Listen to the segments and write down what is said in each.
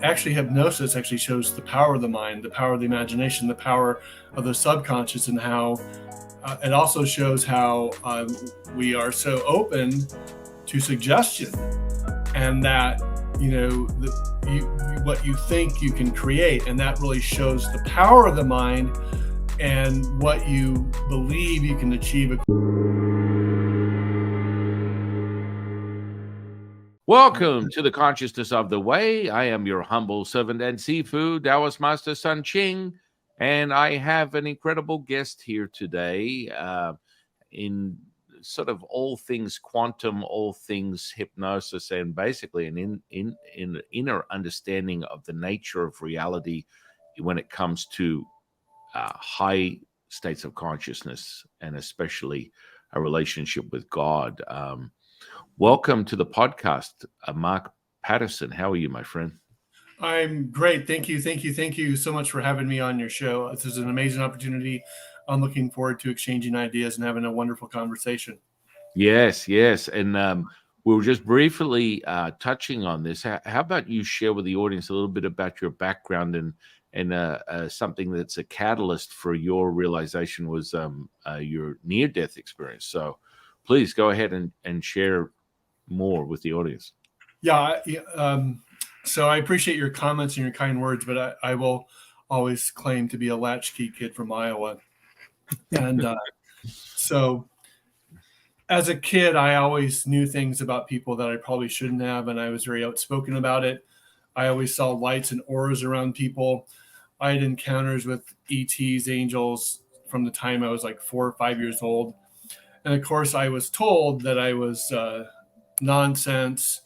actually hypnosis actually shows the power of the mind, the power of the imagination, the power of the subconscious, and how it also shows how we are so open to suggestion, and that what you think you can create, and that really shows the power of the mind and what you believe you can achieve. Welcome to the Consciousness of the Way. I am your humble servant and Sifu, Taoist Master Sun Qing, and I have an incredible guest here today in sort of all things quantum, all things hypnosis, and basically an inner understanding of the nature of reality when it comes to high states of consciousness, and especially a relationship with God. Welcome to the podcast, Mark Patterson. How are you, my friend? I'm great. Thank you. Thank you so much for having me on your show. This is an amazing opportunity. I'm looking forward to exchanging ideas and having a wonderful conversation. Yes. And we were just briefly touching on this. How about you share with the audience a little bit about your background and something that's a catalyst for your realization was your near-death experience. So please go ahead and share more with the audience. Yeah. So I appreciate your comments and your kind words, but I will always claim to be a latchkey kid from Iowa. And so as a kid, I always knew things about people that I probably shouldn't have, and I was very outspoken about it. I always saw lights and auras around people. I had encounters with ETs, angels, from the time I was like 4 or 5 years old. And of course, I was told that I was nonsense.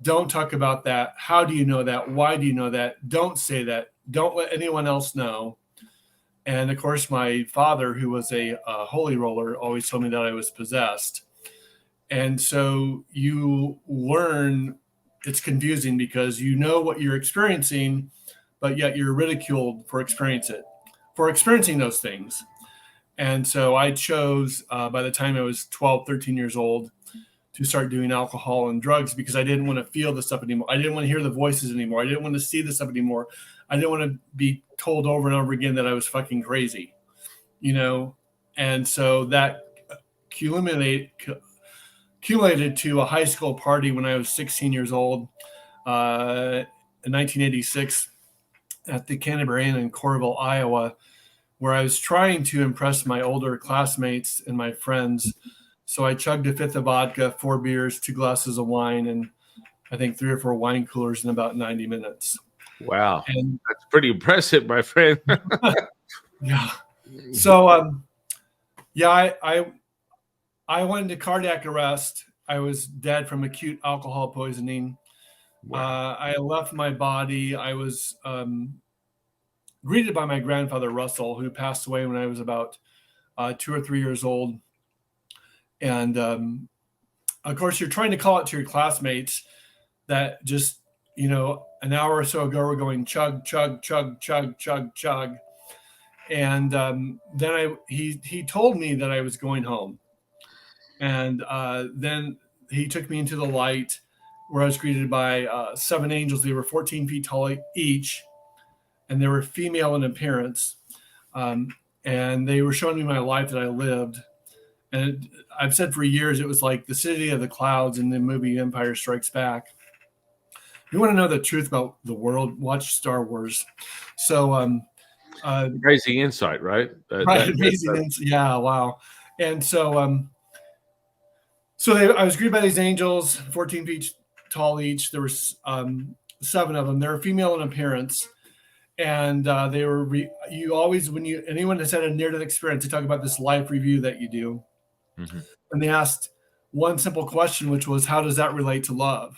Don't talk about that. How do you know that? Why do you know that? Don't say that. Don't let anyone else know. And of course, my father, who was a holy roller, always told me that I was possessed. And so you learn, it's confusing because you know what you're experiencing, but yet you're ridiculed for experiencing those things. And so I chose, by the time I was 12, 13 years old, to start doing alcohol and drugs because I didn't want to feel the stuff anymore. I didn't want to hear the voices anymore. I didn't want to see the stuff anymore. I didn't want to be told over and over again that I was fucking crazy, And so that accumulated to a high school party when I was 16 years old in 1986 at the Canterbury Inn in Coralville, Iowa, where I was trying to impress my older classmates and my friends. So I chugged a fifth of vodka, 4 beers, 2 glasses of wine, and I think 3 or 4 wine coolers in about 90 minutes. Wow. And that's pretty impressive, my friend. Yeah. So, I went into cardiac arrest. I was dead from acute alcohol poisoning. Wow. I left my body. I was greeted by my grandfather, Russell, who passed away when I was about 2 or 3 years old. And of course, you're trying to call it to your classmates that just, an hour or so ago were going chug, chug, chug, chug, chug, chug. And then he told me that I was going home. And then he took me into the light where I was greeted by 7 angels. They were 14 feet tall each, and they were female in appearance. And they were showing me my life that I lived. And I've said for years, it was like the city of the clouds in the movie Empire Strikes Back. You want to know the truth about the world? Watch Star Wars. So, crazy insight, right? Amazing insight. Yeah, wow. And so, I was greeted by these angels, 14 feet tall each. There were 7 of them. They were female in appearance. And they were, anyone that's had a near-death experience, they talk about this life review that you do. Mm-hmm. And they asked one simple question, which was, how does that relate to love?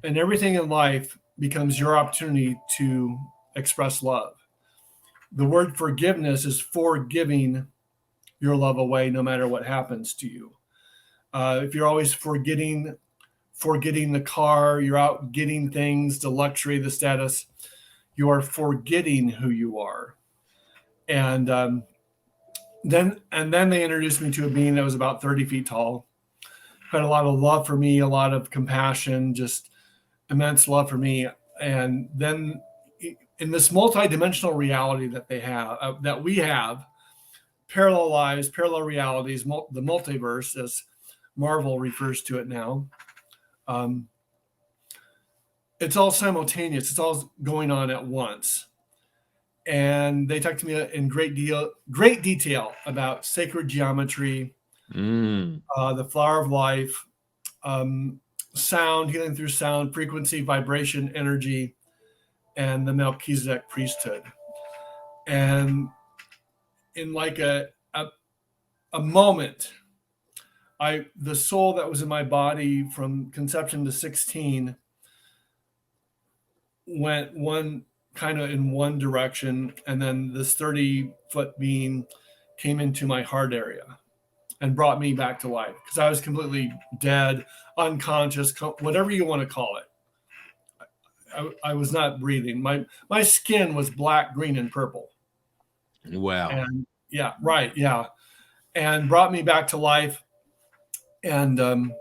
And everything in life becomes your opportunity to express love. The word forgiveness is forgiving your love away no matter what happens to you. If you're always forgetting the car, you're out getting things, the luxury, the status, you are forgetting who you are. And then they introduced me to a being that was about 30 feet tall, had a lot of love for me, a lot of compassion, just immense love for me. And then in this multidimensional reality that they have, that we have, parallel lives, parallel realities, the multiverse, as Marvel refers to it now. It's all simultaneous. It's all going on at once. And they talked to me in great detail about sacred geometry, the flower of life, sound, healing through sound, frequency, vibration, energy, and the Melchizedek priesthood. And in like a moment, the soul that was in my body from conception to 16 went one kind of in one direction, and then this 30-foot being came into my heart area and brought me back to life, because I was completely dead, unconscious, whatever you want to call it. I was not breathing. My skin was black, green, and purple. Wow. And yeah, right, yeah, and brought me back to life. And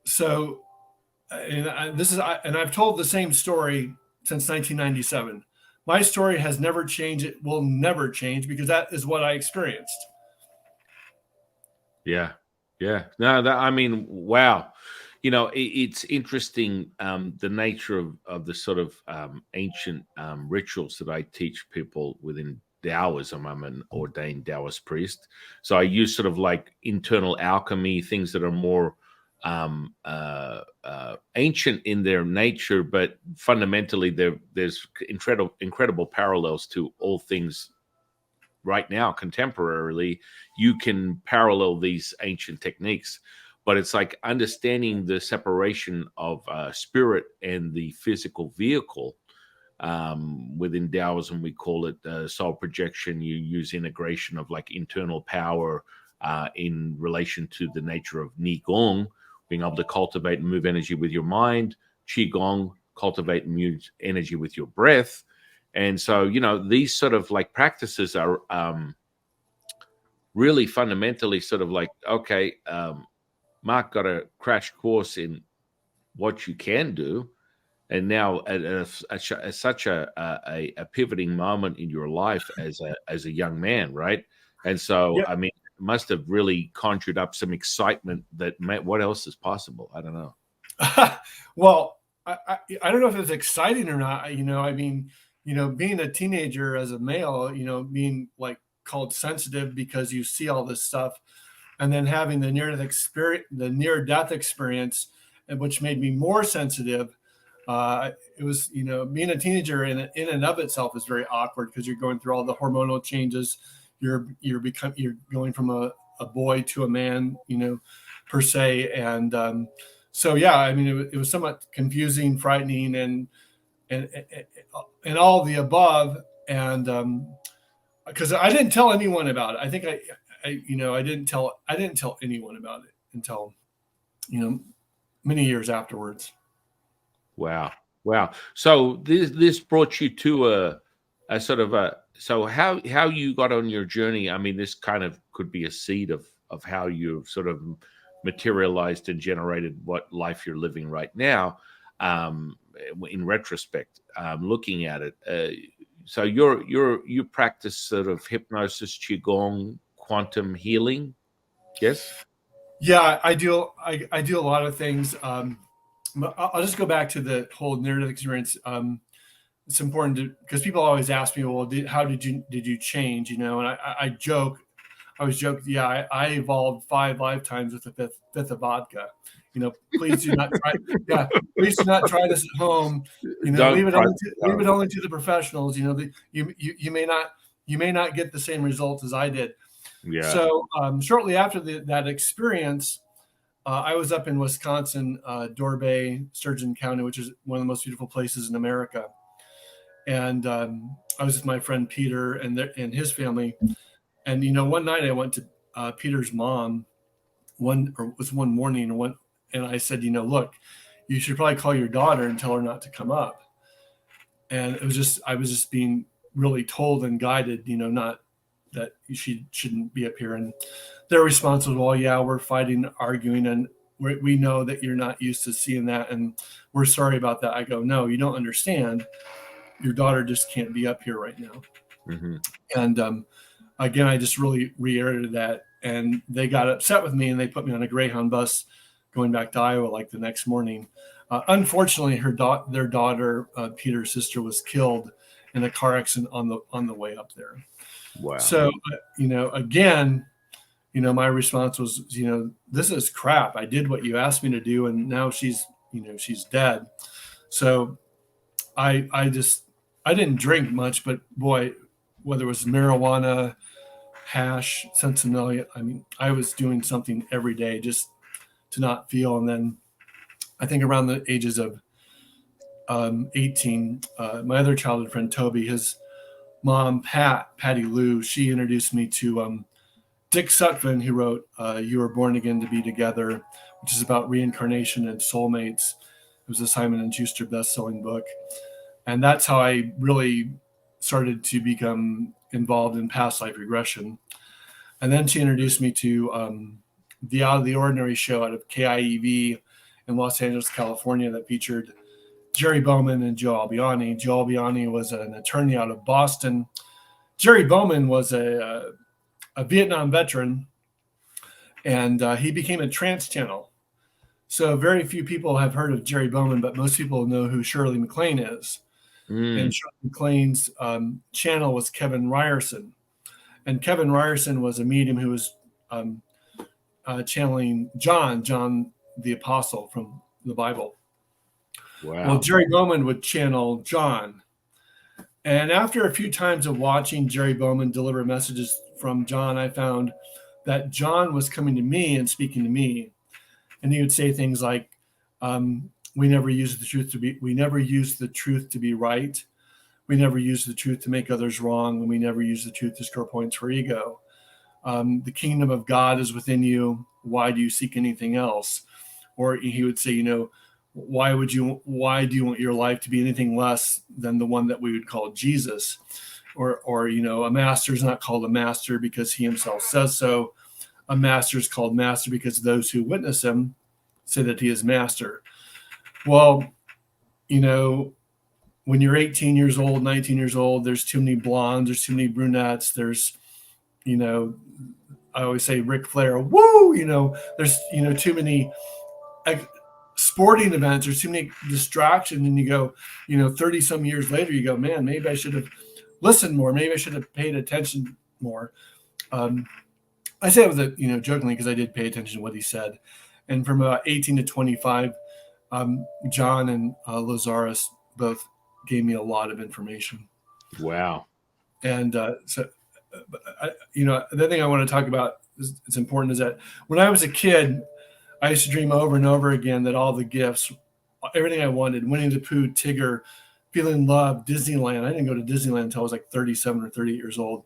so, and I've told the same story since 1997. My story has never changed. It will never change, because that is what I experienced. Yeah. Yeah. No, I mean, wow. It's interesting, the nature of the sort of ancient rituals that I teach people within Taoism. I'm an ordained Taoist priest. So I use sort of like internal alchemy, things that are more ancient in their nature, but fundamentally there's incredible parallels to all things right now. Contemporarily, you can parallel these ancient techniques, but it's like understanding the separation of spirit and the physical vehicle. Within Taoism, we call it soul projection. You use integration of like internal power in relation to the nature of qigong, being able to cultivate and move energy with your mind. Qigong, cultivate and move energy with your breath. And so, these sort of like practices are really fundamentally sort of like, okay, Mark got a crash course in what you can do. And now at such a pivoting moment in your life as a young man, right? And so, Yep. I mean, it must have really conjured up some excitement that what else is possible? I don't know. Well, I don't know if it's exciting or not. I mean, being a teenager as a male, being like called sensitive because you see all this stuff, and then having the near death experience, which made me more sensitive. It was, being a teenager in and of itself is very awkward, because you're going through all the hormonal changes. You're going from a boy to a man, per se, and so yeah, I mean, it was somewhat confusing, frightening, and all the above. And because I didn't tell anyone about it. I think I didn't tell anyone about it until many years afterwards. Wow. Wow. So this brought you to a sort of so how you got on your journey. I mean, this kind of could be a seed of how you've sort of materialized and generated what life you're living right now. In retrospect, looking at it, so you practice sort of hypnosis, qigong, quantum healing. Yes. Yeah, I do. I do a lot of things. I'll just go back to the whole narrative experience. It's important because people always ask me, well, how did you change? And I joke. I was joking. Yeah, I evolved 5 lifetimes with the fifth of vodka. Please do not try. Yeah, please do not try this at home. Leave it only to the professionals. You may not get the same results as I did. Yeah. So shortly after that experience, I was up in Wisconsin, Dorbay, Sturgeon County, which is one of the most beautiful places in America. And I was with my friend Peter and his family. And one night I went to Peter's mom. One morning, and I said, look, you should probably call your daughter and tell her not to come up. And I was just being really told and guided, not that she shouldn't be up here. And their response was, well, yeah, we're fighting, arguing, and we know that you're not used to seeing that, and we're sorry about that. I go, no, you don't understand. Your daughter just can't be up here right now. Mm-hmm. And again, I just really reiterated that, and they got upset with me, and they put me on a Greyhound bus going back to Iowa like the next morning. Unfortunately, their daughter, Peter's sister, was killed in a car accident on the way up there. Wow. So, again, my response was, this is crap. I did what you asked me to do, and now she's dead. So I didn't drink much, but boy, whether it was marijuana, hash, sensibilia, I mean, I was doing something every day just to not feel. And then I think around the ages of 18, my other childhood friend, Toby, his mom, Patty Lou, she introduced me to Dick Sutphin, who wrote You Were Born Again to Be Together, which is about reincarnation and soulmates. It was a Simon & Schuster best-selling book. And that's how I really started to become involved in past life regression. And then she introduced me to the Out of the Ordinary show out of KIEV in Los Angeles, California, that featured Jerry Bowman and Joe Albiani. Joe Albiani was an attorney out of Boston. Jerry Bowman was a Vietnam veteran, and he became a trance channel. So very few people have heard of Jerry Bowman, but most people know who Shirley MacLaine is. And Shirley MacLaine's channel was Kevin Ryerson. And Kevin Ryerson was a medium who was channeling John the Apostle from the Bible. Wow. Well, Jerry Bowman would channel John. And after a few times of watching Jerry Bowman deliver messages from John, I found that John was coming to me and speaking to me. And he would say things like, we never use the truth to be right. We never use the truth to make others wrong. And we never use the truth to score points for ego. The kingdom of God is within you. Why do you seek anything else? Or he would say, why do you want your life to be anything less than the one that we would call Jesus? Or a master is not called a master because he himself says so. A master is called master because those who witness him say that he is master. Well, when you're 18 years old, 19 years old, there's too many blondes, there's too many brunettes, there's, I always say Ric Flair, woo, there's, too many sporting events, there's too many distractions. And you go, 30 some years later, you go, man, maybe I should have listened more. Maybe I should have paid attention more. I say it with jokingly, because I did pay attention to what he said. And from about 18 to 25, John and Lazarus both gave me a lot of information. Wow. And the thing I want to talk about it's important is that when I was a kid, I used to dream over and over again that all the gifts, everything I wanted, Winnie the Pooh, Tigger, feeling love, Disneyland. I didn't go to Disneyland until I was like 37 or 38 years old.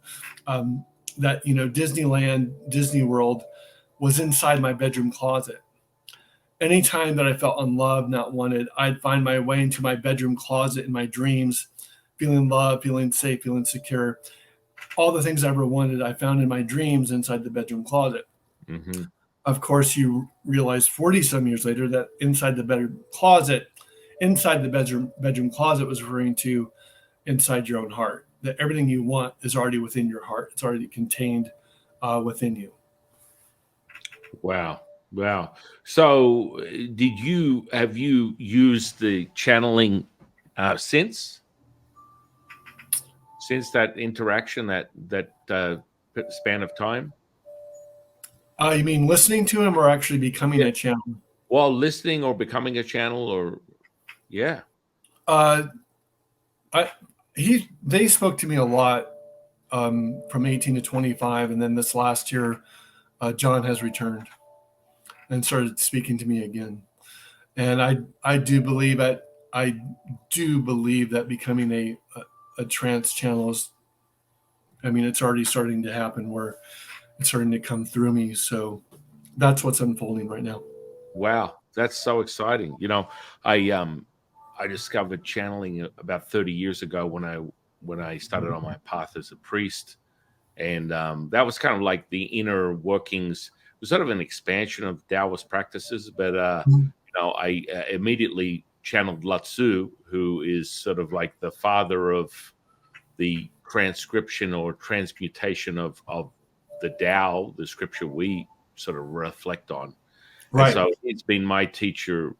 That, Disneyland, Disney World was inside my bedroom closet. Anytime that I felt unloved, not wanted, I'd find my way into my bedroom closet in my dreams, feeling loved, feeling safe, feeling secure. All the things I ever wanted, I found in my dreams inside the bedroom closet. Mm-hmm. Of course, you realize 40 some years later that inside the bedroom closet was referring to inside your own heart, that everything you want is already within your heart. It's already contained within you. Wow. So have you used the channeling since that interaction, that span of time? You mean listening to him or actually becoming a channel? Well, listening or becoming a channel, or yeah. They spoke to me a lot from 18 to 25, and then this last year, John has returned and started speaking to me again. And I do believe that becoming a trance channel is, it's already starting to happen, where it's starting to come through me. So that's what's unfolding right now. Wow, that's so exciting. I discovered channeling about 30 years ago when I started on my path as a priest. And that was kind of like the inner workings sort of an expansion of Taoist practices, but I immediately channeled Lao Tzu, who is sort of like the father of the transcription or transmutation of the Tao, the scripture we sort of reflect on. And Right. so it's been my teacher,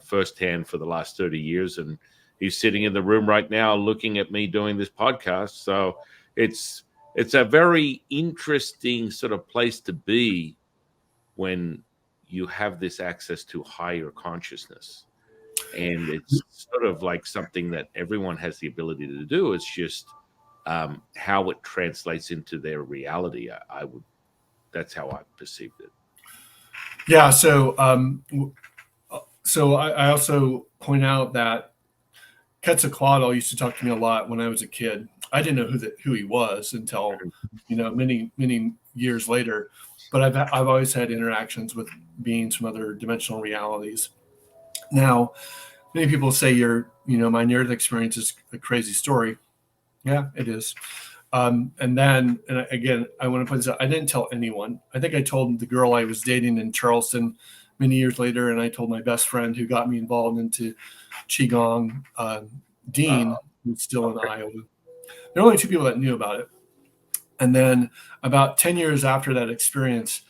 firsthand for the last 30 years. And he's sitting in the room right now looking at me doing this podcast. So it's a very interesting sort of place to be when you have this access to higher consciousness. And it's sort of like something that everyone has the ability to do. It's just how it translates into their reality. That's how I perceived it. Yeah. So, I also point out that Quetzalcoatl used to talk to me a lot when I was a kid. I didn't know who he was until, many years later. But I've always had interactions with beings from other dimensional realities. Now, many people say my near-death experience is a crazy story. Yeah, it is. And again, I want to point this out. I didn't tell anyone. I think I told the girl I was dating in Charleston many years later, and I told my best friend who got me involved into qigong, Dean, who's still in Iowa. There are only two people that knew about it. And then about 10 years after that experience,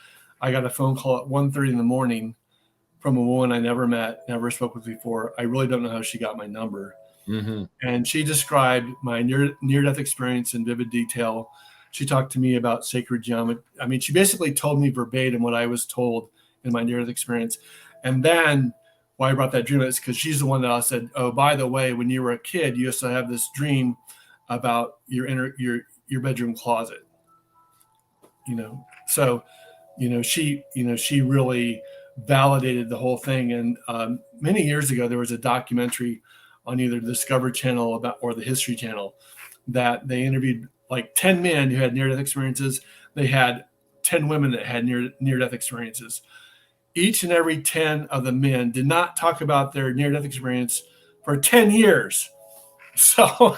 I got a phone call at 1:30 in the morning from a woman I never met, never spoke with before. I really don't know how she got my number. Mm-hmm. And she described my near-death experience in vivid detail. She talked to me about sacred geometry. I mean, she basically told me verbatim what I was told in my near-death experience. And then why I brought that dream is because she's the one that I said, oh, by the way, when you were a kid, you used to have this dream about your bedroom closet. So she really validated the whole thing. And many years ago, there was a documentary on either the Discovery Channel or the History Channel that they interviewed like 10 men who had near-death experiences. They had 10 women that had near-death experiences. Each and every 10 of the men did not talk about their near-death experience for 10 years. So,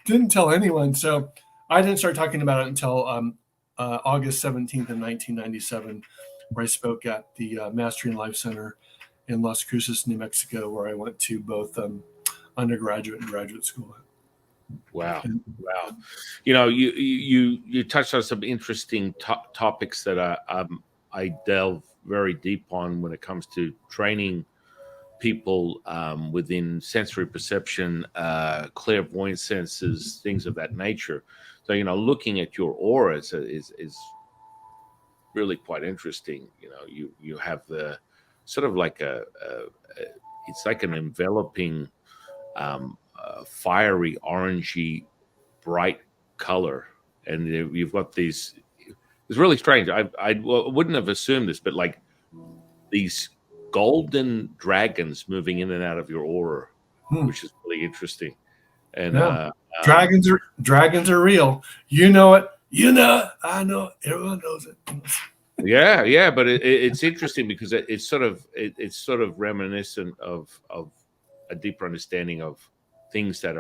didn't tell anyone. So I didn't start talking about it until August 17th of 1997, where I spoke at the Mastering Life Center in Las Cruces, New Mexico, where I went to both undergraduate and graduate school. Wow. You touched on some interesting topics that I delve very deep on when it comes to training people within sensory perception, clairvoyant senses, things of that nature. So, looking at your aura is really quite interesting. You have the sort of like it's like an enveloping fiery orangey bright color, and you've got these. It's really strange. I wouldn't have assumed this, but like these golden dragons moving in and out of your aura, which is really interesting. And dragons are real. You know it. I know it. Everyone knows it. Yeah, but it's interesting because it's sort of reminiscent of a deeper understanding of things that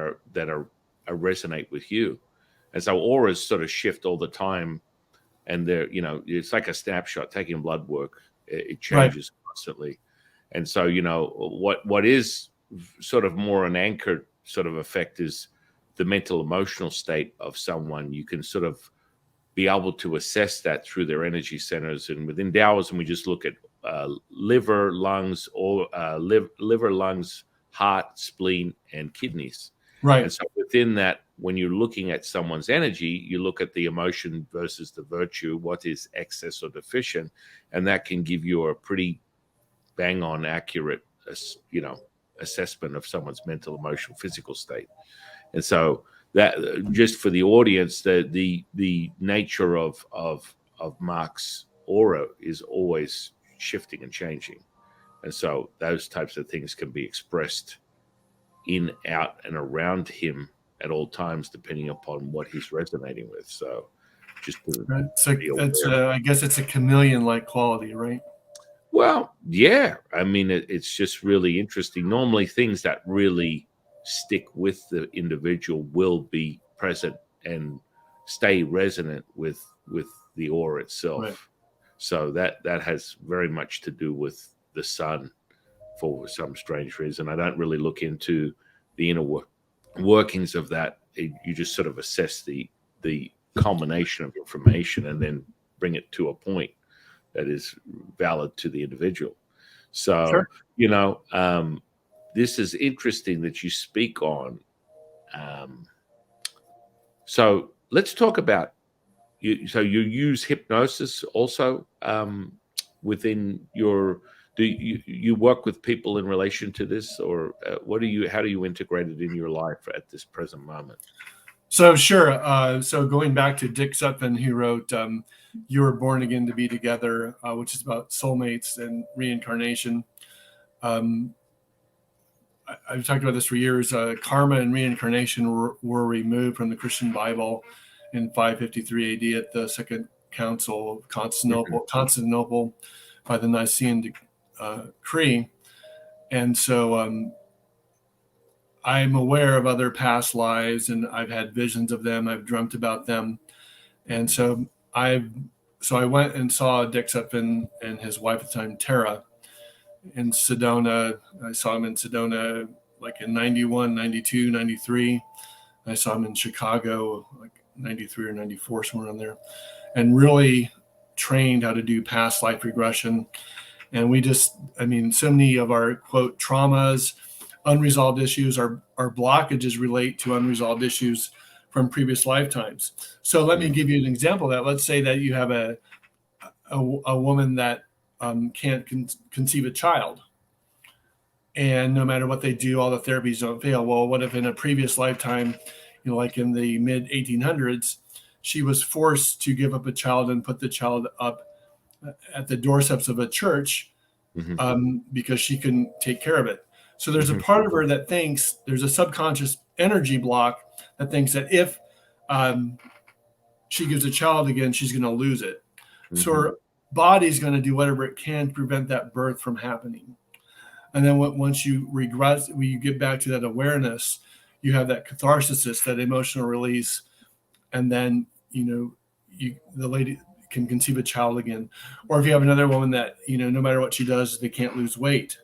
resonate with you. And so auras sort of shift all the time, and it's like a snapshot. Taking blood work, it changes constantly. And so what is sort of more an anchored sort of effect is the mental emotional state of someone. You can sort of be able to assess that through their energy centers. And within Taoism, we just look at liver, lungs, or liver, lungs, heart, spleen, and kidneys. Right. And so within that, when you're looking at someone's energy, you look at the emotion versus the virtue, what is excess or deficient, and that can give you a pretty bang on accurate, assessment of someone's mental, emotional, physical state. And so that, just for the audience, the nature of Mark's aura is always shifting and changing. And so those types of things can be expressed in, out, and around him at all times, depending upon what he's resonating with. So just right. So I guess it's a chameleon-like quality, right? Well, yeah. I mean, it's just really interesting. Normally, things that really stick with the individual will be present and stay resonant with the aura itself. Right. So that has very much to do with the sun for some strange reason. I don't really look into the inner workings of that. You just sort of assess the culmination of information and then bring it to a point that is valid to the individual. So, Sure. this is interesting that you speak on. So let's talk about you. So you use hypnosis also within your. Do you work with people in relation to this, or how do you integrate it in your life at this present moment? So sure. So going back to Dick Sutphin, who wrote "You Were Born Again to Be Together," which is about soulmates and reincarnation. I've talked about this for years. Karma and reincarnation were removed from the Christian Bible in 553 AD at the Second Council of Constantinople by the Nicene Decree. And so I'm aware of other past lives, and I've had visions of them. I've dreamt about them, and so I went and saw Dick Sutphin and his wife at the time, Tara, in Sedona. I saw him in Sedona like in 91, 92, 93. I saw him in Chicago like 93 or 94, somewhere around there, and really trained how to do past life regression. And so many of our quote traumas, unresolved issues, our blockages relate to unresolved issues from previous lifetimes. So let me give you an example of that. Let's say that you have a woman that can't conceive a child, and no matter what they do, all the therapies don't fail. Well, what if in a previous lifetime, like in the mid 1800s, she was forced to give up a child and put the child up at the doorsteps of a church because she couldn't take care of it. So there's a part of her that thinks there's a subconscious energy block that thinks that if she gives a child again, she's going to lose it. So her body's going to do whatever it can to prevent that birth from happening. And then once you regress, when you get back to that awareness, you have that catharsis, that emotional release, and then the lady can conceive a child again. Or if you have another woman that no matter what she does, they can't lose weight.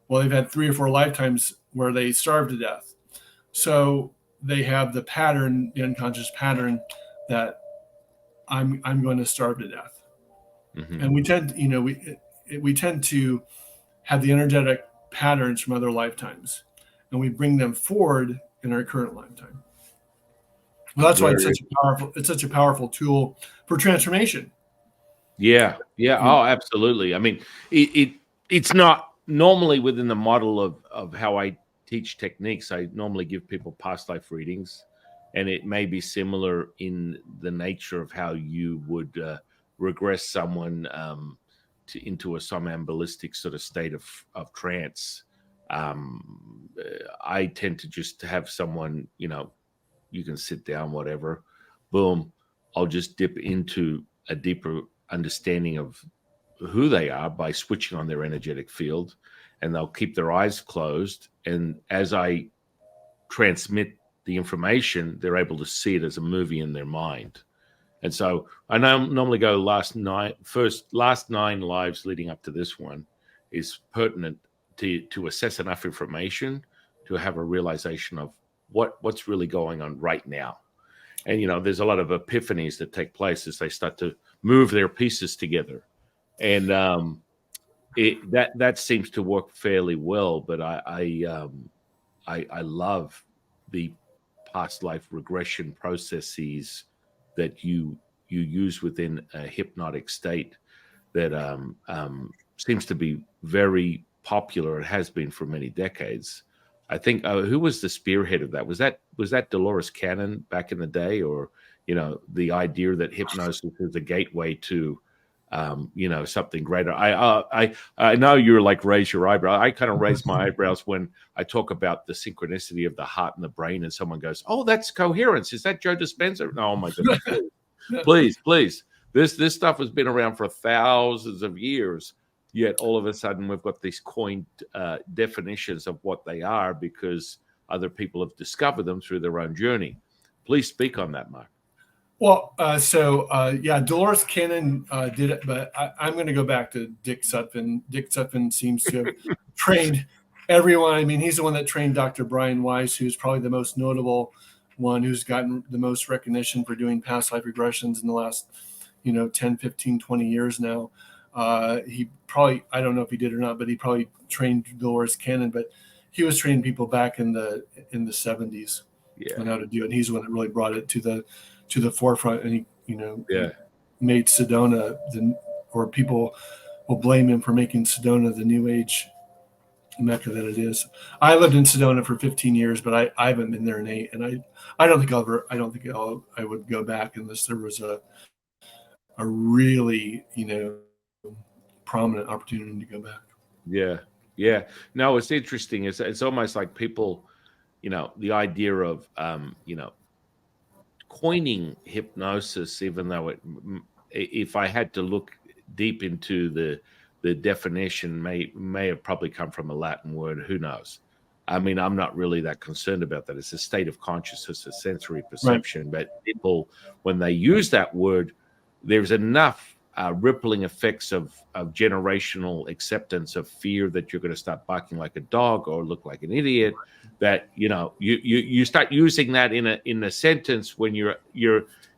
Well, they've had 3 or 4 lifetimes where they starved to death, so they have the pattern, the unconscious pattern, that I'm going to starve to death. And we tend, we tend to have the energetic patterns from other lifetimes, and we bring them forward in our current lifetime. Well, that's why it's such a powerful tool for transformation. Yeah. Oh, absolutely. I mean, it's not normally within the model of how I teach techniques. I normally give people past life readings, and it may be similar in the nature of how you would regress someone into a somnambulistic sort of state of trance. I tend to just have someone, you can sit down, whatever, boom, I'll just dip into a deeper understanding of who they are by switching on their energetic field, and they'll keep their eyes closed. And as I transmit the information, they're able to see it as a movie in their mind. And so I normally go last 9 lives leading up to this one is pertinent to assess enough information to have a realization of what's really going on right now. And, there's a lot of epiphanies that take place as they start to move their pieces together. And that seems to work fairly well. But I love the past life regression processes that you use within a hypnotic state that seems to be very popular. It has been for many decades. I think who was the spearhead of that? Was that Dolores Cannon back in the day, or the idea that hypnosis is a gateway to something greater? I know you're like raise your eyebrow. I kind of raise my eyebrows when I talk about the synchronicity of the heart and the brain, and someone goes, "Oh, that's coherence. Is that Joe Dispenza?" No, oh my goodness, please. This stuff has been around for thousands of years. Yet all of a sudden we've got these coined definitions of what they are because other people have discovered them through their own journey. Please speak on that, Mark. Well, yeah, Dolores Cannon did it, but I'm going to go back to Dick Sutphin. Dick Sutphin seems to have trained everyone. I mean, he's the one that trained Dr. Brian Weiss, who's probably the most notable one, who's gotten the most recognition for doing past life regressions in the last, 10, 15, 20 years now. He probably, I don't know if he did or not, but he probably trained Dolores Cannon, but he was training people back in the 70s on how to do it. And he's the one that really brought it to the forefront, and he made Sedona or people will blame him for making Sedona the new age mecca that it is. I lived in Sedona for 15 years, but I haven't been there in 8, and I don't think I would go back unless there was a really prominent opportunity to go back. Yeah. No, it's interesting. It's almost like people, the idea of coining hypnosis, even though if I had to look deep into the definition, may have probably come from a Latin word. Who knows? I mean, I'm not really that concerned about that. It's a state of consciousness, a sensory perception. Right. But people, when they use that word, there's enough rippling effects of generational acceptance of fear that you're going to start barking like a dog or look like an idiot, that you start using that in a sentence when you're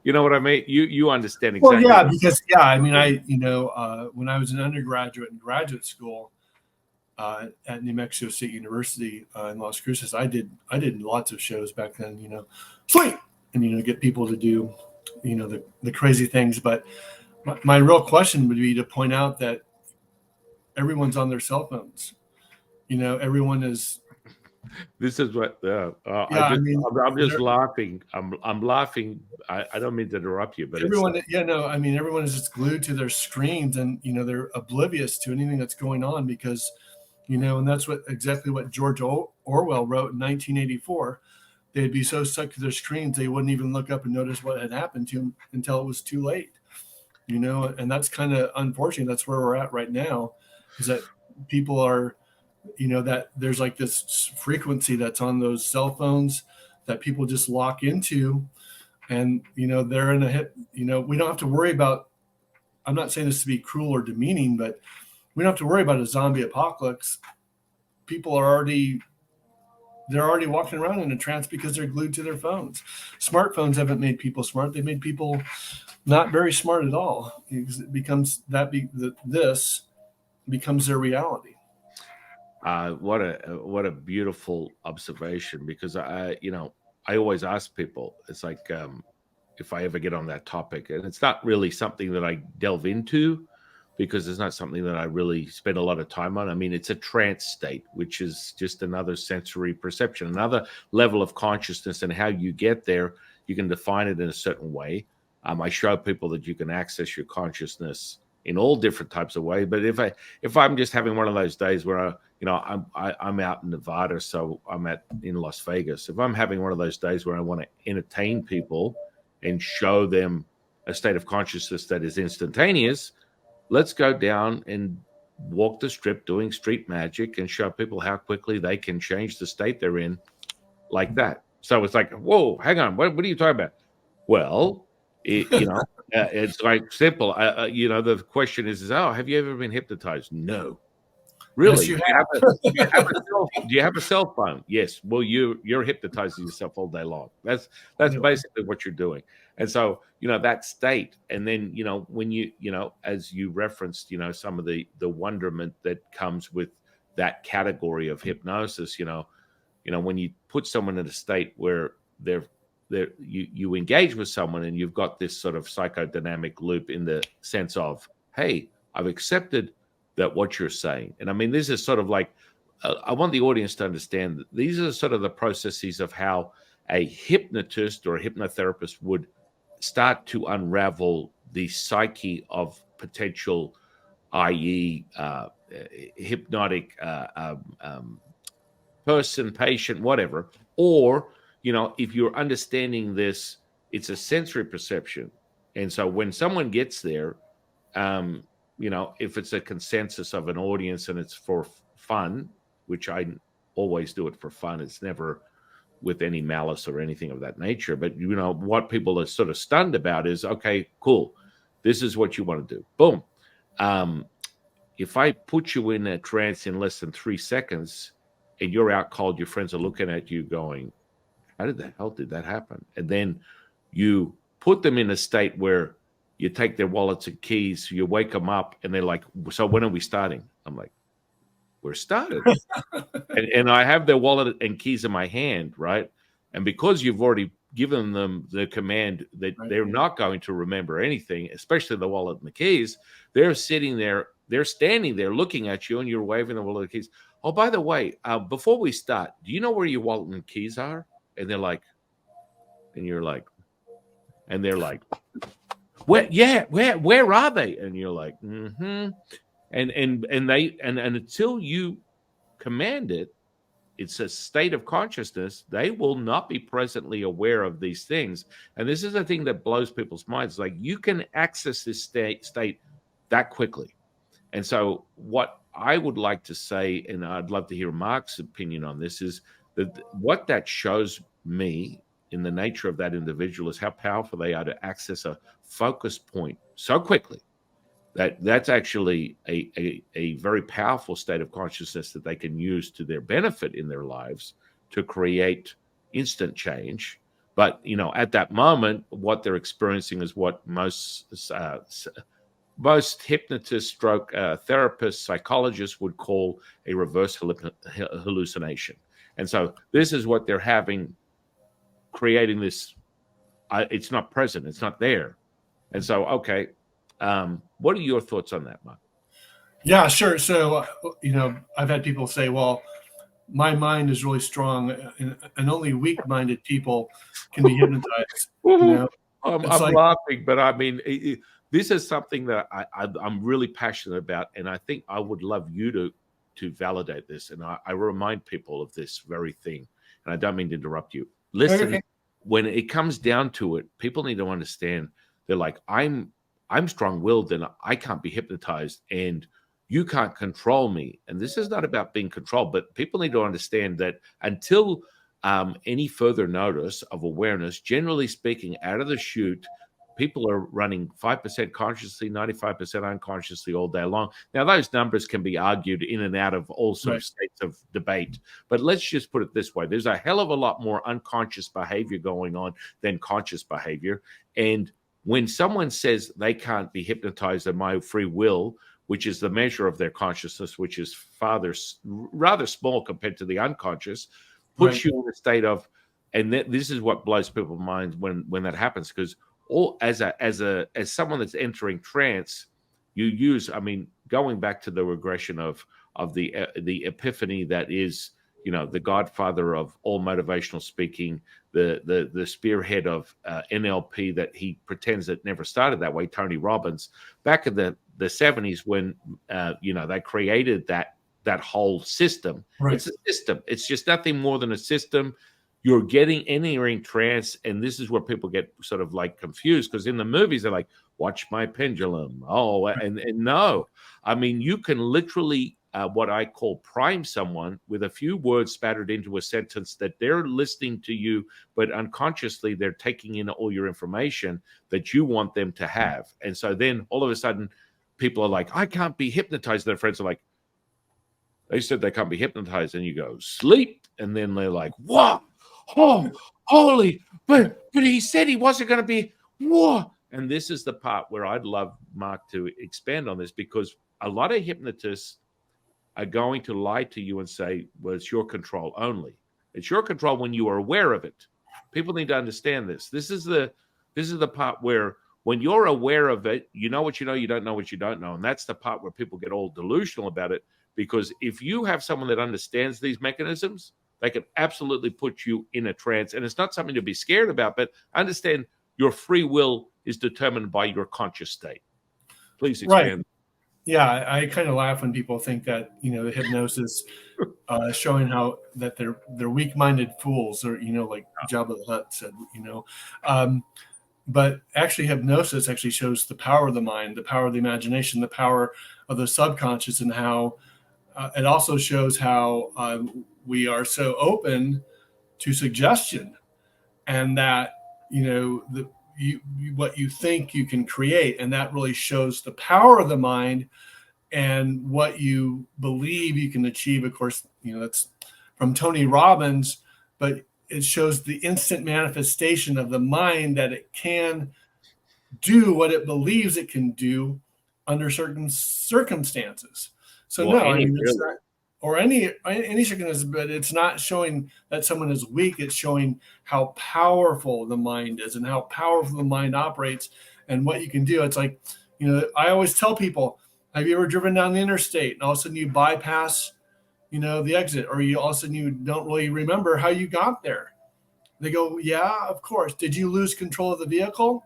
what I mean. You understand exactly. Well, yeah, because I mean, when I was an undergraduate and graduate school at New Mexico State University in Las Cruces, I did lots of shows back then. Sweet, and get people to do the crazy things. But my real question would be to point out that everyone's on their cell phones. Everyone is. This is what I'm just laughing. I'm laughing. I don't mean to interrupt you, but everyone. I mean, everyone is just glued to their screens, and they're oblivious to anything that's going on because, and that's exactly what George Orwell wrote in 1984. They'd be so stuck to their screens they wouldn't even look up and notice what had happened to them until it was too late. And that's kind of unfortunate. That's where we're at right now, is that people are, that there's like this frequency that's on those cell phones that people just lock into, and they're in a hit. We don't have to worry about. I'm not saying this to be cruel or demeaning, but we don't have to worry about a zombie apocalypse. People are already walking around in a trance because they're glued to their phones. Smartphones haven't made people smart. They made people not very smart at all. It becomes this becomes their reality. What a beautiful observation, because I always ask people, it's like, if I ever get on that topic, and it's not really something that I delve into because it's not something that I really spend a lot of time on. I mean, it's a trance state, which is just another sensory perception, another level of consciousness, and how you get there, you can define it in a certain way. I show people that you can access your consciousness in all different types of ways. But if I'm just having one of those days where I'm out in Nevada, so I'm in Las Vegas. If I'm having one of those days where I want to entertain people and show them a state of consciousness that is instantaneous, let's go down and walk the strip doing street magic and show people how quickly they can change the state they're in like that. So it's like, whoa, hang on, what are you talking about? Well, it's like simple. The question is, oh, have you ever been hypnotized? No. Really? Yes, you have. Do you have a cell phone? Yes. Well, you're hypnotizing yourself all day long. That's basically what you're doing. And so, that state, and then, when as you referenced, some of the wonderment that comes with that category of hypnosis, when you put someone in a state where you engage with someone and you've got this sort of psychodynamic loop, in the sense of, hey, I've accepted that what you're saying. And I mean, this is sort of like, I want the audience to understand that these are sort of the processes of how a hypnotist or a hypnotherapist would start to unravel the psyche of potential, i.e., hypnotic person, patient, whatever. Or, if you're understanding this, it's a sensory perception. And so when someone gets there, if it's a consensus of an audience and it's for fun, which I always do it for fun, it's never with any malice or anything of that nature. But what people are sort of stunned about is, okay, cool, this is what you want to do. Boom. If I put you in a trance in less than 3 seconds and you're out cold, your friends are looking at you going, how did the hell did that happen? And then you put them in a state where you take their wallets and keys, you wake them up, and they're like, so when are we starting? I'm like, we're started. and I have their wallet and keys in my hand, right? And because you've already given them the command that they're not going to remember anything, especially the wallet and the keys, they're sitting there, they're standing there looking at you, and you're waving the wallet and keys. Oh, by the way, before we start, do you know where your wallet and keys are? And they're like, and you're like, and they're like, where are they? And you're like, mm-hmm. And until you command it, it's a state of consciousness. They will not be presently aware of these things. And this is the thing that blows people's minds. Like, you can access this state that quickly. And so what I would like to say, and I'd love to hear Mark's opinion on this, is that what that shows me in the nature of that individual is how powerful they are to access a focus point so quickly. That's actually a very powerful state of consciousness that they can use to their benefit in their lives to create instant change. But at that moment, what they're experiencing is what most hypnotists, stroke therapists, psychologists would call a reverse hallucination. And so this is what they're having, creating this. It's not present. It's not there. And so, okay. What are your thoughts on that, Mark? Yeah, sure. So, I've had people say, well, my mind is really strong and only weak-minded people can be hypnotized. I'm laughing, but I mean, this is something that I'm really passionate about. And I think I would love you to validate this. And I remind people of this very thing. And I don't mean to interrupt you. Listen, okay. When it comes down to it, people need to understand, they're like, I'm strong-willed and I can't be hypnotized and you can't control me. And this is not about being controlled, but people need to understand that until any further notice of awareness, generally speaking, out of the chute, people are running 5% consciously, 95% unconsciously all day long. Now, those numbers can be argued in and out of all sorts of states of debate. But let's just put it this way. There's a hell of a lot more unconscious behavior going on than conscious behavior. And when someone says they can't be hypnotized in my free will, which is the measure of their consciousness, which is rather small compared to the unconscious, puts you in a state of, and this is what blows people's minds when that happens, because as someone that's entering trance, you use, going back to the regression of the epiphany that is, the godfather of all motivational speaking, the spearhead of NLP that he pretends it never started that way, Tony Robbins, back in the 70s when, they created that whole system. Right. It's a system. It's just nothing more than a system. You're entering trance, and this is where people get sort of like confused, because in the movies they're like, watch my pendulum. Oh, and no. You can literally what I call prime someone with a few words spattered into a sentence that they're listening to you, but unconsciously they're taking in all your information that you want them to have. And so then all of a sudden people are like, I can't be hypnotized. Their friends are like, they said they can't be hypnotized. And you go, sleep. And then they're like, what? Oh, holy, but he said he wasn't going to be, whoa. And this is the part where I'd love Mark to expand on this, because a lot of hypnotists are going to lie to you and say, well, it's your control only. It's your control when you are aware of it. People need to understand this. This is the part where when you're aware of it, you know what you know, you don't know what you don't know. And that's the part where people get all delusional about it, because if you have someone that understands these mechanisms, they can absolutely put you in a trance. And it's not something to be scared about, but understand your free will is determined by your conscious state. Please expand. Right. Yeah, I kind of laugh when people think that, the hypnosis showing how that they're weak-minded fools, or, like Jabba the Hutt said, but actually hypnosis actually shows the power of the mind, the power of the imagination, the power of the subconscious, and how it also shows how we are so open to suggestion, and that what you think you can create, and that really shows the power of the mind and what you believe you can achieve. Of course, that's from Tony Robbins, but it shows the instant manifestation of the mind, that it can do what it believes it can do under certain circumstances. So Well, no, I mean, it's really. not, or any circumstance, but it's not showing that someone is weak. It's showing how powerful the mind is and how powerful the mind operates and what you can do. It's like, I always tell people, have you ever driven down the interstate and all of a sudden you bypass, the exit, or you all of a sudden you don't really remember how you got there? They go, yeah, of course. Did you lose control of the vehicle?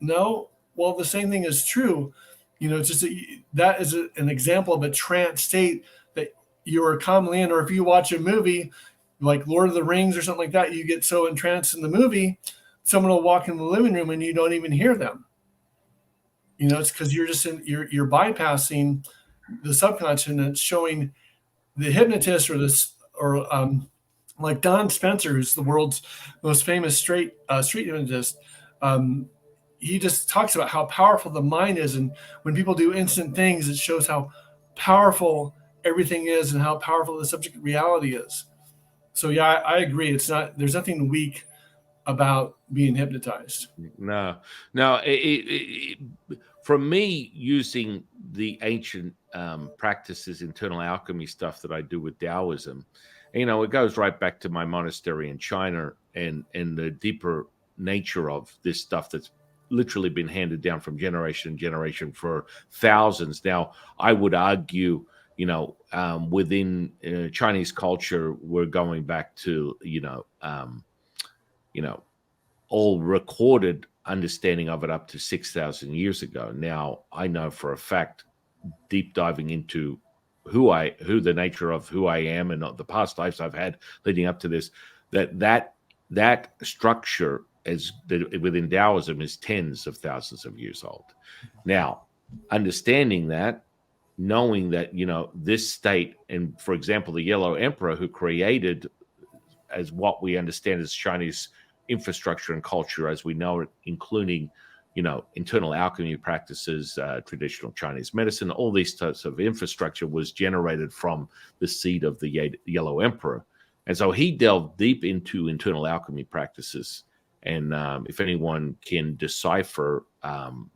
No. Well, the same thing is true. It's just that is an example of a trance state that you are commonly in. Or if you watch a movie like Lord of the Rings or something like that, you get so entranced in the movie, someone will walk in the living room and you don't even hear them. It's because you're just you're bypassing the subconscious, and it's showing the hypnotist like Don Spencer, who's the world's most famous street hypnotist. He just talks about how powerful the mind is, and when people do instant things, it shows how powerful everything is and how powerful the subject reality is. So yeah, I agree. There's nothing weak about being hypnotized. No. For me, using the ancient practices, internal alchemy stuff that I do with Taoism, it goes right back to my monastery in China and the deeper nature of this stuff that's literally been handed down from generation to generation for thousands. Now, I would argue, within Chinese culture, we're going back to, all recorded understanding of it up to 6,000 years ago. Now, I know for a fact, deep diving into who the nature of who I am and the past lives I've had leading up to this, that structure within Taoism is tens of thousands of years old. Now, understanding that, knowing that, this state, and for example, the Yellow Emperor, who created, as what we understand as Chinese infrastructure and culture as we know it, including, internal alchemy practices, traditional Chinese medicine, all these types of infrastructure was generated from the seed of the Yellow Emperor. And so he delved deep into internal alchemy practices. And if anyone can decipher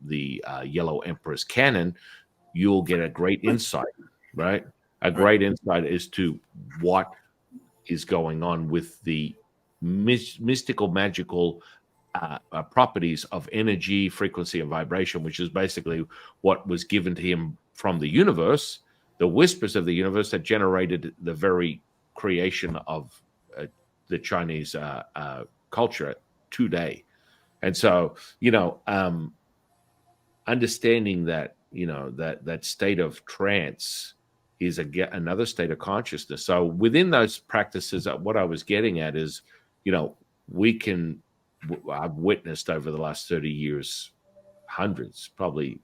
the Yellow Emperor's canon, you'll get a great insight, right? A great insight as to what is going on with the mystical, magical properties of energy, frequency, and vibration, which is basically what was given to him from the universe, the whispers of the universe that generated the very creation of the Chinese culture today. And so, understanding that, that state of trance is another state of consciousness. So within those practices, what I was getting at is, I've witnessed over the last 30 years, hundreds, probably,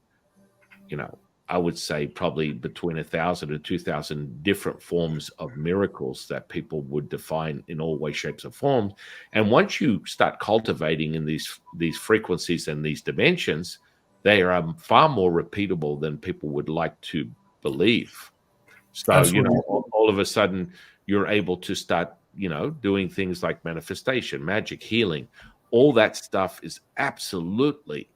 I would say probably between 1,000 and 2,000 different forms of miracles that people would define in all ways, shapes, and forms. And once you start cultivating in these frequencies and these dimensions, they are far more repeatable than people would like to believe. So, Absolutely. all of a sudden you're able to start, doing things like manifestation, magic, healing. All that stuff is absolutely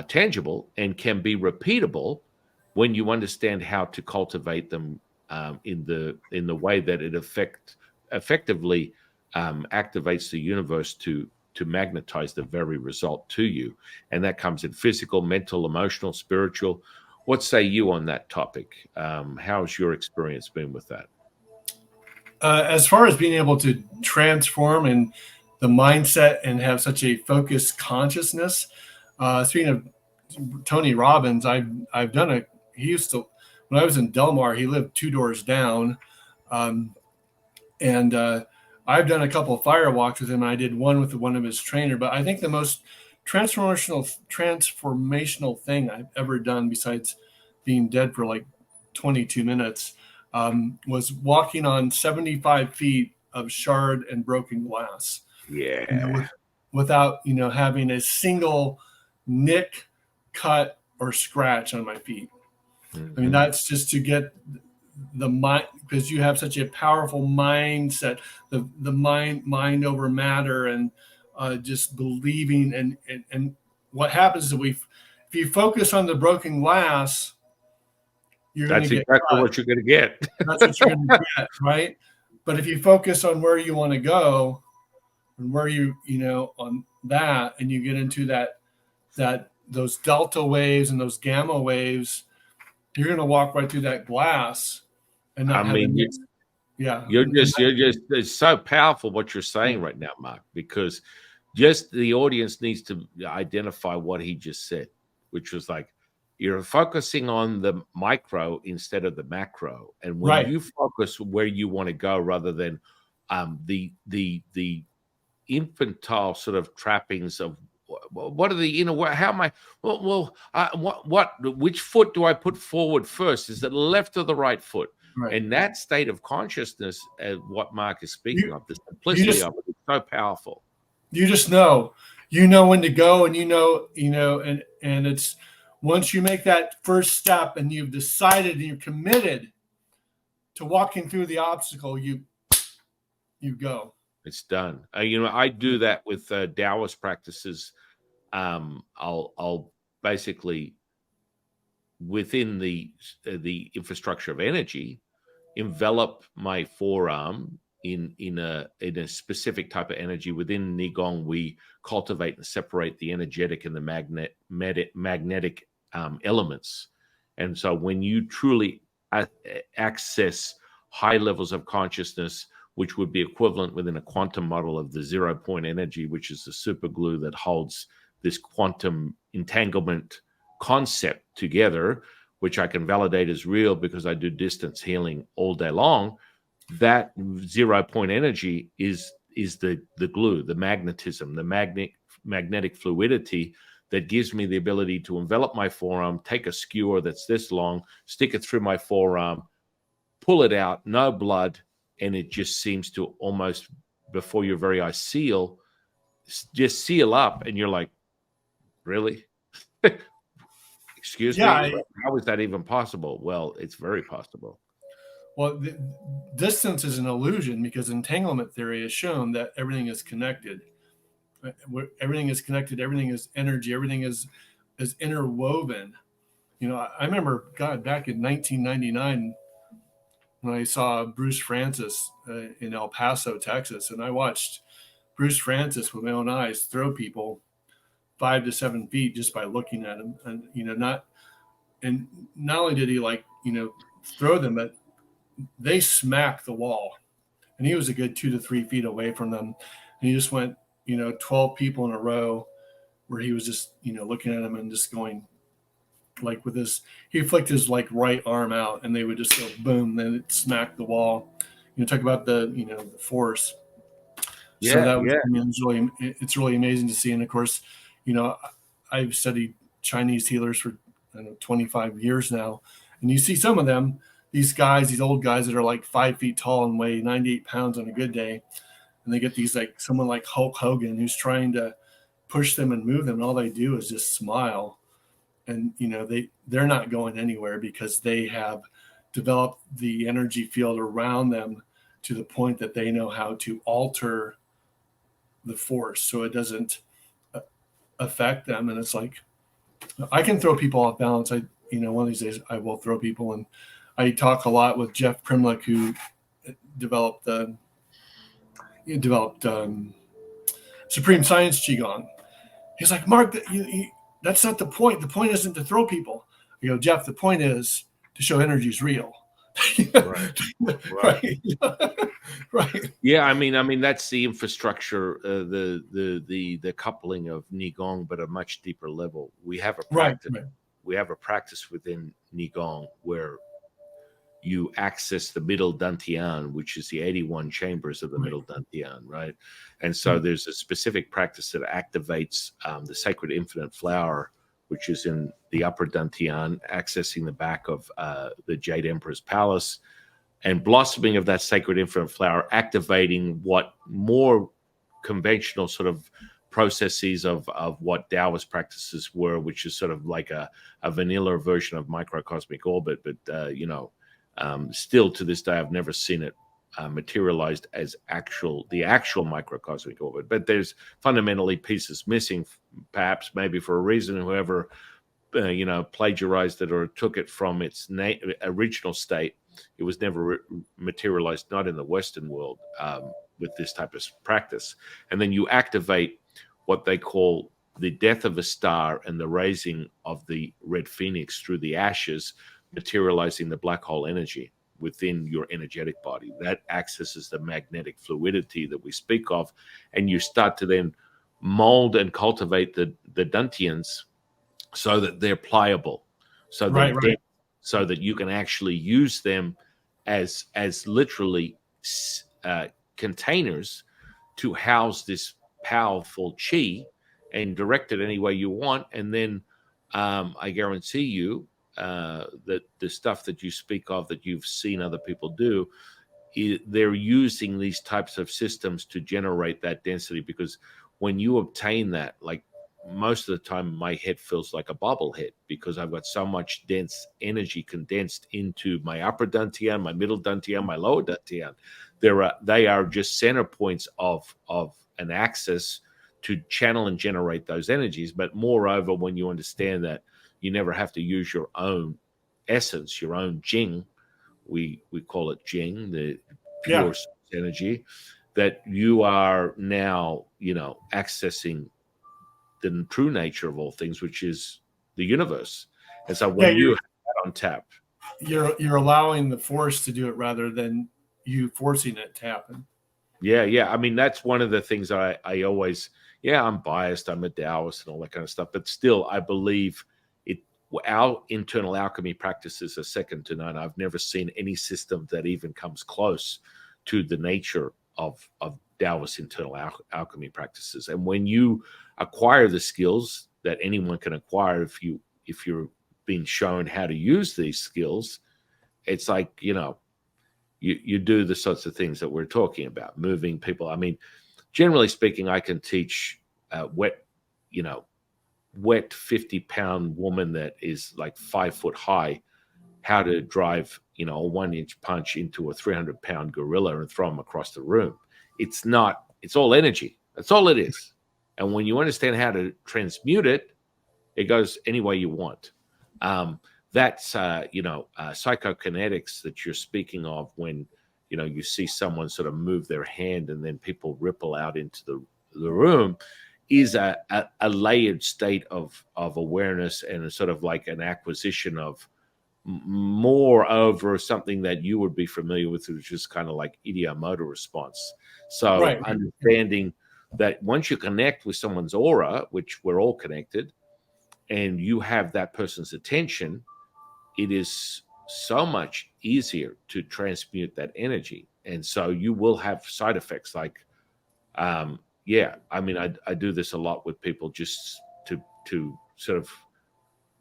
tangible and can be repeatable when you understand how to cultivate them in the way that it effectively activates the universe to magnetize the very result to you. And that comes in physical, mental, emotional, spiritual. What say you on that topic? How's your experience been with that? As far as being able to transform and the mindset and have such a focused consciousness, speaking of Tony Robbins, I've done he used to, when I was in Del Mar, he lived 2 doors down. And I've done a couple of fire walks with him. I did one with one of his trainer, but I think the most transformational thing I've ever done, besides being dead for like 22 minutes, was walking on 75 feet of shard and broken glass. Yeah. Without having a single nick, cut, or scratch on my feet. I mean, that's just to get the mind, because you have such a powerful mindset, the mind over matter, and just believing. And what happens is if you focus on the broken glass, you're going to That's get exactly cut. what you're going to get. That's what you're going to get, right? But if you focus on where you want to go, and where on that, and you get into those delta waves and those gamma waves, you're going to walk right through that glass and not have any. Yeah, you're just it's so powerful what you're saying right now, Mark, because just the audience needs to identify what he just said, which was like, you're focusing on the micro instead of the macro, and when you focus where you want to go rather than the infantile sort of trappings of what are the how am I which foot do I put forward first? Is it the left or the right foot? And that state of consciousness, what Mark is speaking of, the simplicity of it, is so powerful. You just know when to go, and and it's once you make that first step and you've decided and you're committed to walking through the obstacle, you go. It's done. I do that with Taoist practices. I'll basically, within the infrastructure of energy, envelop my forearm in a specific type of energy. Within Qigong, we cultivate and separate the energetic and the magnetic elements. And so when you truly access high levels of consciousness, which would be equivalent within a quantum model of the 0-point energy, which is the super glue that holds this quantum entanglement concept together, which I can validate as real because I do distance healing all day long. That 0-point energy is the glue, the magnetism, the magnetic fluidity that gives me the ability to envelop my forearm, take a skewer that's this long, stick it through my forearm, pull it out, no blood, and it just seems to almost, before your very eyes seal up, and you're like, really? Excuse me? How is that even possible? Well, it's very possible. Well, distance is an illusion, because entanglement theory has shown that everything is connected. Everything is connected. Everything is energy. Everything is interwoven. I remember, back in 1999, when I saw Bruce Francis in El Paso, Texas, and I watched Bruce Francis with my own eyes throw people 5 to 7 feet just by looking at him. And not only did he throw them, but they smacked the wall, and he was a good 2 to 3 feet away from them, and he just went 12 people in a row, where he was just looking at them and just going with his, he flicked his right arm out, and they would just go boom, then it smacked the wall. Talk about the force. So that was it's really amazing to see. And of course, I've studied Chinese healers for 25 years now, and you see some of them, these old guys that are 5 feet tall and weigh 98 pounds on a good day, and they get these someone like Hulk Hogan who's trying to push them and move them, and all they do is just smile. And they're not going anywhere, because they have developed the energy field around them to the point that they know how to alter the force so it doesn't affect them. And it's I can throw people off balance. One of these days I will throw people. And I talk a lot with Jeff Primlick, who developed Supreme Science Qigong. He's like, Mark, that's not the point. The point isn't to throw people. I go, Jeff, the point is to show energy is real. Right. Right. Yeah, I mean that's the infrastructure, the coupling of Qigong, but a much deeper level. We have a practice. Right. We have a practice within Qigong where you access the middle dantian, which is the 81 chambers of the middle dantian, right? And so there's a specific practice that activates the sacred infinite flower, which is in the upper dantian, accessing the back of the Jade Emperor's palace, and blossoming of that sacred infinite flower, activating what more conventional sort of processes of what Taoist practices were, which is sort of like a vanilla version of microcosmic orbit. But still to this day, I've never seen it materialized as the actual microcosmic orbit. But there's fundamentally pieces missing, perhaps maybe for a reason. Whoever plagiarized it or took it from its original state, it was never materialized, not in the Western world, with this type of practice. And then you activate what they call the death of a star and the raising of the red phoenix through the ashes, materializing the black hole energy within your energetic body. That accesses the magnetic fluidity that we speak of, and you start to then mold and cultivate the dantians so that they're pliable, so they're dense, so that you can actually use them as literally containers to house this powerful chi and direct it any way you want. And then I guarantee you that the stuff that you speak of that you've seen other people do, they're using these types of systems to generate that density, because when you obtain that, like most of the time my head feels like a bobblehead because I've got so much dense energy condensed into my upper dantian, my middle dantian, my lower dantian. They are just center points of an axis to channel and generate those energies. But moreover, when you understand that you never have to use your own essence, your own Qing, we call it Qing, the pure energy, that you are now, accessing the true nature of all things, which is the universe. And so when you have that on tap, you're allowing the force to do it rather than you forcing it to happen. Yeah. I mean, that's one of the things I always, I'm biased, I'm a Taoist and all that kind of stuff, but still I believe our internal alchemy practices are second to none. I've never seen any system that even comes close to the nature of Taoist internal alchemy practices. And when you acquire the skills that anyone can acquire, if you're being shown how to use these skills, it's like, you do the sorts of things that we're talking about, moving people. I mean, generally speaking, I can teach wet 50-pound woman that is like 5 foot high how to drive, a 1-inch punch into a 300-pound gorilla and throw them across the room. It's all energy. That's all it is. And when you understand how to transmute it, it goes any way you want. That's psychokinetics that you're speaking of when, you see someone sort of move their hand and then people ripple out into the room, is a layered state of awareness and a sort of like an acquisition of more over something that you would be familiar with, which is kind of like ideomotor response. So understanding that once you connect with someone's aura, which we're all connected, and you have that person's attention, it is so much easier to transmute that energy. And so you will have side effects like, I mean, I do this a lot with people just to sort of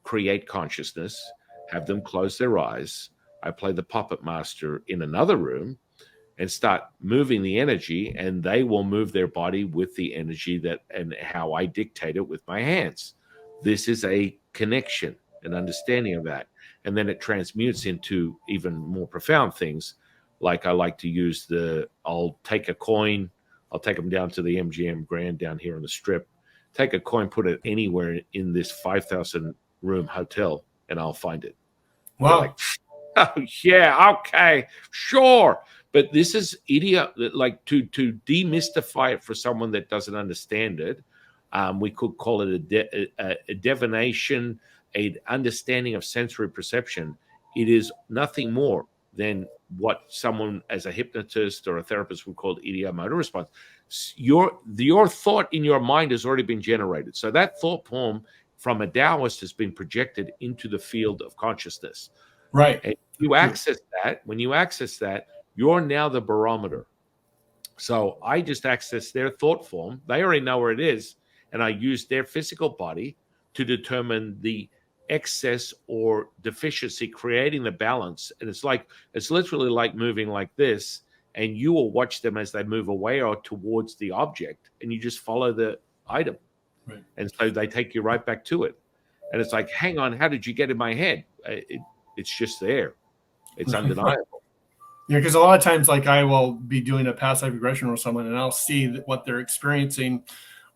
create consciousness, have them close their eyes. I play the puppet master in another room and start moving the energy, and they will move their body with the energy and how I dictate it with my hands. This is a connection, an understanding of that. And then it transmutes into even more profound things. Like I like to use I'll take a coin, I'll take them down to the MGM Grand down here on the Strip, take a coin, put it anywhere in this 5,000 room hotel, and I'll find it. Wow. Like, oh, yeah, okay, sure. But this is like to demystify it for someone that doesn't understand it. We could call it a divination, an understanding of sensory perception. It is nothing more than what someone as a hypnotist or a therapist would call ideomotor response. Your thought in your mind has already been generated. So that thought form from a Taoist has been projected into the field of consciousness. Right. And when you access that, you're now the barometer. So I just access their thought form. They already know where it is. And I use their physical body to determine the excess or deficiency, creating the balance. And it's literally like moving like this, and you will watch them as they move away or towards the object, and you just follow the item. Right. And so they take you right back to it. And it's like, hang on, how did you get in my head? It's just there. It's undeniable. Yeah, because a lot of times, like I will be doing a past life regression with someone, and I'll see what they're experiencing,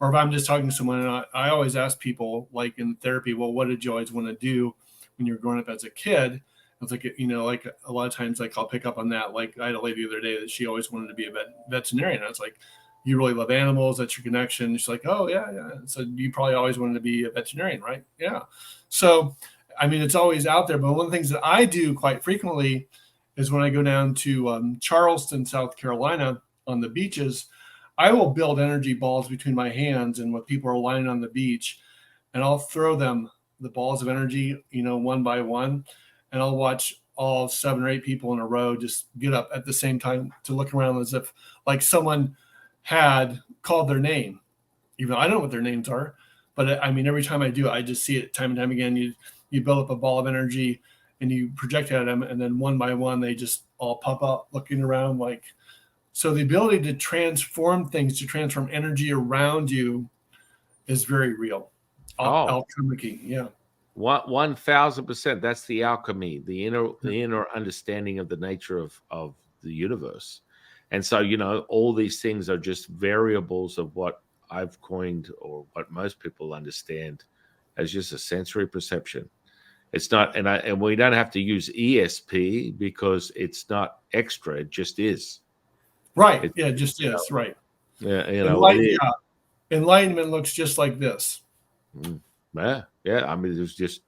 or if I'm just talking to someone, and I always ask people, like in therapy, well, what did you always want to do when you were growing up as a kid? It's like, like a lot of times, like I'll pick up on that. Like I had a lady the other day that she always wanted to be a veterinarian. I was like, you really love animals. That's your connection. She's like, oh yeah, yeah. So you probably always wanted to be a veterinarian, right? Yeah. So, I mean, it's always out there. But one of the things that I do quite frequently is when I go down to Charleston, South Carolina on the beaches, I will build energy balls between my hands and when people are lying on the beach, and I'll throw them the balls of energy, one by one, and I'll watch all 7 or 8 people in a row just get up at the same time to look around as if like someone had called their name, even though I don't know what their names are. But I mean, every time I do it, I just see it time and time again. You build up a ball of energy and you project at them, and then one by one, they just all pop up looking around like. So the ability to transform things, to transform energy around you is very real. Alchemy, yeah. 1,000%. That's the alchemy, the inner understanding of the nature of the universe. And so, all these things are just variables of what I've coined, or what most people understand as just a sensory perception. It's not, and we don't have to use ESP because it's not extra. It just is. Right. It, it just is. Right. Yeah. Enlightenment looks just like this. Yeah. I mean, it's just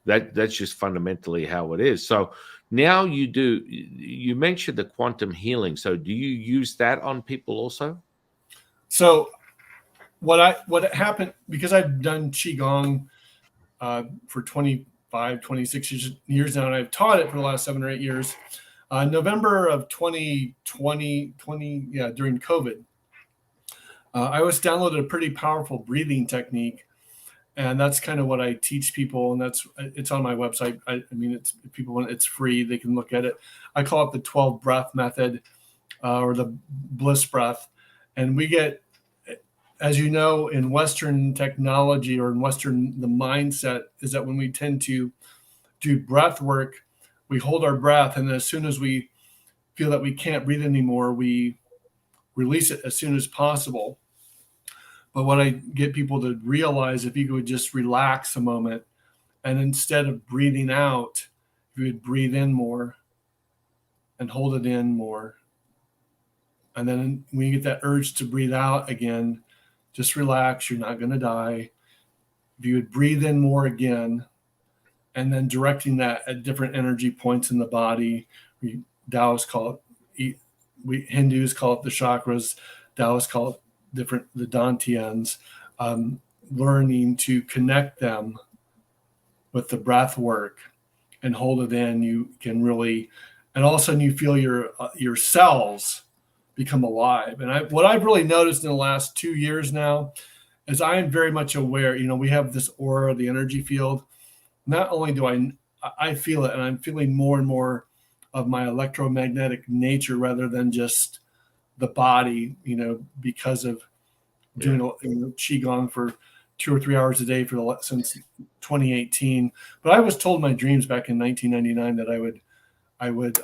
that's just fundamentally how it is. So now you mentioned the quantum healing. So do you use that on people also? So what happened, because I've done qigong for 25, 26 years now, and I've taught it for the last 7 or 8 years. November of 2020, during COVID, I was downloaded a pretty powerful breathing technique, and that's kind of what I teach people, and it's on my website. I mean, it's free; they can look at it. I call it the 12 breath method, or the bliss breath, and we get, as you know, in Western technology or in Western, the mindset is that when we tend to do breath work, we hold our breath, and as soon as we feel that we can't breathe anymore, we release it as soon as possible. But what I get people to realize, if you would just relax a moment, and instead of breathing out, you would breathe in more and hold it in more. And then when you get that urge to breathe out again, just relax. You're not going to die. If you would breathe in more again, and then directing that at different energy points in the body. Taoists call it, Hindus call it the chakras. Taoists call it the dantians. Learning to connect them with the breath work and hold it in, you can really, and all of a sudden you feel your cells become alive. And what I've really noticed in the last 2 years now is I am very much aware. We have this aura, the energy field. Not only do I feel it, and I'm feeling more and more of my electromagnetic nature rather than just the body, because of doing qigong for 2 or 3 hours a day since 2018. But I was told in my dreams back in 1999 that I would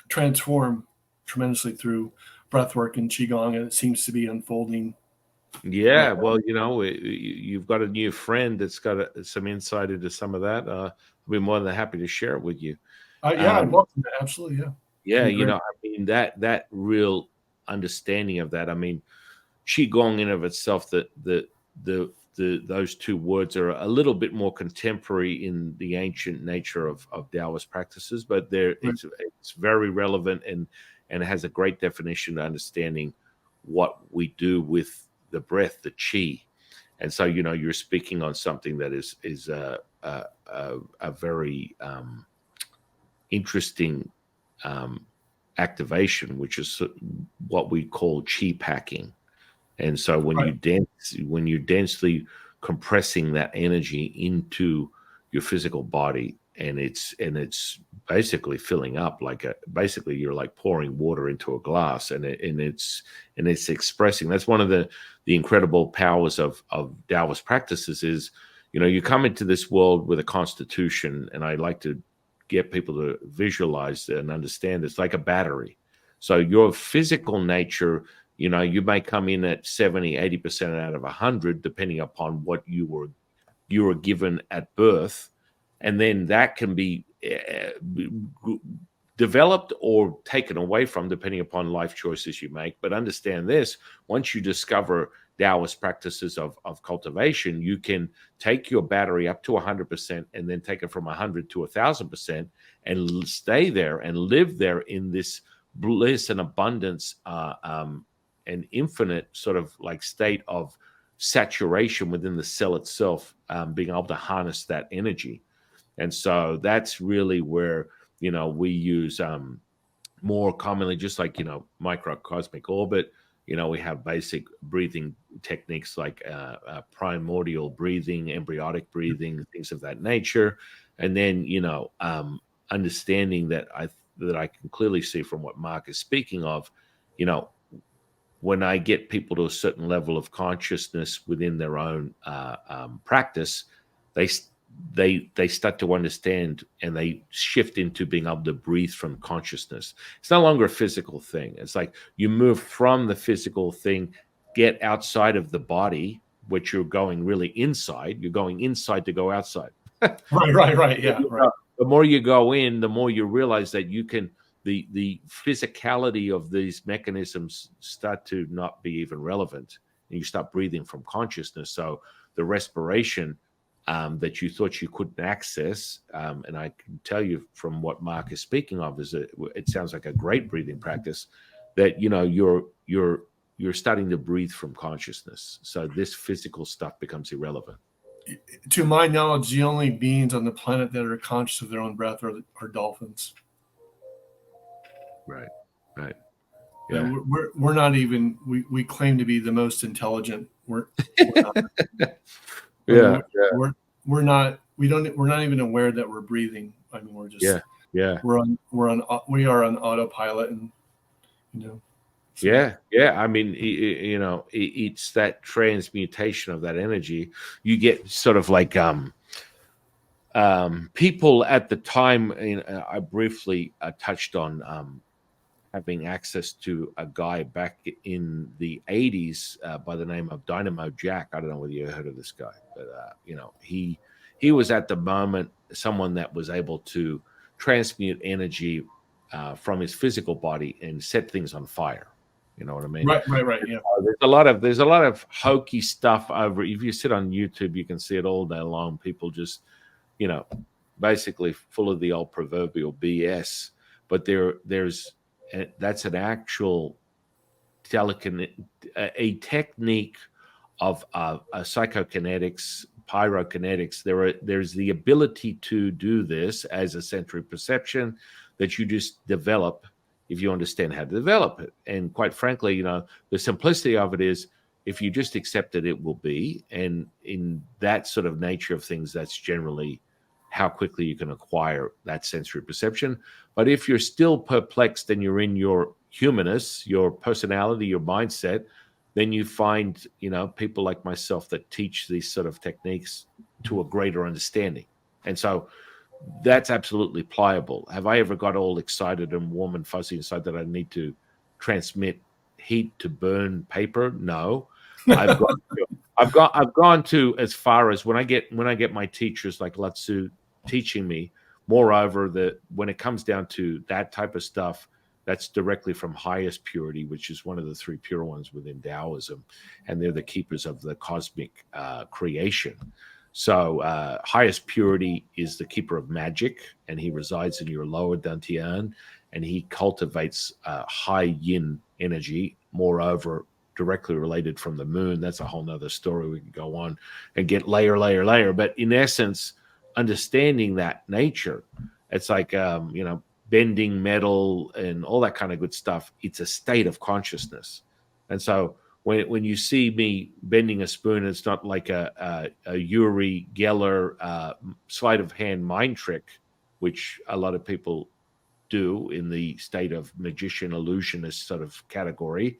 transform tremendously through breath work and qigong, and it seems to be unfolding. Yeah, well, you've got a new friend that's got some insight into some of that. I'll be more than happy to share it with you. I'd welcome that. Absolutely, yeah. Yeah, I mean, that real understanding of that. I mean, qigong in of itself, those two words are a little bit more contemporary in the ancient nature of Taoist practices, but it's very relevant and it has a great definition to understanding what we do with the breath, the qi. And so, you're speaking on something that is a very interesting activation, which is what we call qi packing. And so when you're densely compressing that energy into your physical body, and it's basically filling up basically you're like pouring water into a glass, and it's expressing. That's one of the incredible powers of Taoist practices is, you come into this world with a constitution, and I like to get people to visualize and understand it's like a battery. So your physical nature, you may come in at 70-80% out of 100, depending upon what you were given at birth, and then that can be developed or taken away from depending upon life choices you make. But understand this: once you discover Taoist practices of cultivation, you can take your battery up to 100% and then take it from 100 to 1,000% and stay there and live there in this bliss and abundance, an infinite sort of like state of saturation within the cell itself, being able to harness that energy. And so that's really where, we use more commonly, just like, microcosmic orbit, we have basic breathing techniques like primordial breathing, embryonic breathing, things of that nature. And then, understanding that I can clearly see from what Mark is speaking of, when I get people to a certain level of consciousness within their own practice, they start to understand, and they shift into being able to breathe from consciousness. It's no longer a physical thing. It's like you move from the physical thing, get outside of the body, which you're going really inside. You're going inside to go outside. Right. Yeah. Right. The more you go in, the more you realize that you can, the physicality of these mechanisms start to not be even relevant, and you start breathing from consciousness. So the respiration that you thought you couldn't access, and I can tell you from what Mark is speaking of, is that it sounds like a great breathing practice. That you're starting to breathe from consciousness. So this physical stuff becomes irrelevant. To my knowledge, the only beings on the planet that are conscious of their own breath are dolphins. Right. Yeah, we're not even. We claim to be the most intelligent. We're not. We're not. We're not even aware that we're breathing. I mean, we're just. Yeah. We are on autopilot, and So. Yeah. I mean, it's that transmutation of that energy. You get sort of like people at the time. I briefly touched on having access to a guy back in the 80s by the name of Dynamo Jack. I don't know whether you heard of this guy, but he was at the moment someone that was able to transmute energy from his physical body and set things on fire. You know what I mean? Right. Yeah. There's a lot of hokey stuff over. If you sit on YouTube, you can see it all day long. People just, basically full of the old proverbial BS. But that's an actual a technique of psychokinetics, pyrokinetics. There's the ability to do this as a sensory perception that you just develop if you understand how to develop it. And quite frankly, the simplicity of it is, if you just accept it, it will be. And in that sort of nature of things, that's generally how quickly you can acquire that sensory perception. But if you're still perplexed and you're in your humanness, your personality, your mindset, then you find, people like myself that teach these sort of techniques to a greater understanding. And so that's absolutely pliable. Have I ever got all excited and warm and fuzzy inside that I need to transmit heat to burn paper? No. I've gone to as far as when I get my teachers like Latsu teaching me. Moreover, when it comes down to that type of stuff, that's directly from highest purity, which is one of the three pure ones within Taoism, and they're the keepers of the cosmic creation. So highest purity is the keeper of magic, and he resides in your lower dantian, and he cultivates high yin energy. Moreover, directly related from the moon. That's a whole nother story. We can go on and get layer. But in essence, understanding that nature, it's like, bending metal and all that kind of good stuff. It's a state of consciousness. And so when you see me bending a spoon, it's not like a Uri Geller sleight of hand mind trick, which a lot of people do in the state of magician illusionist sort of category.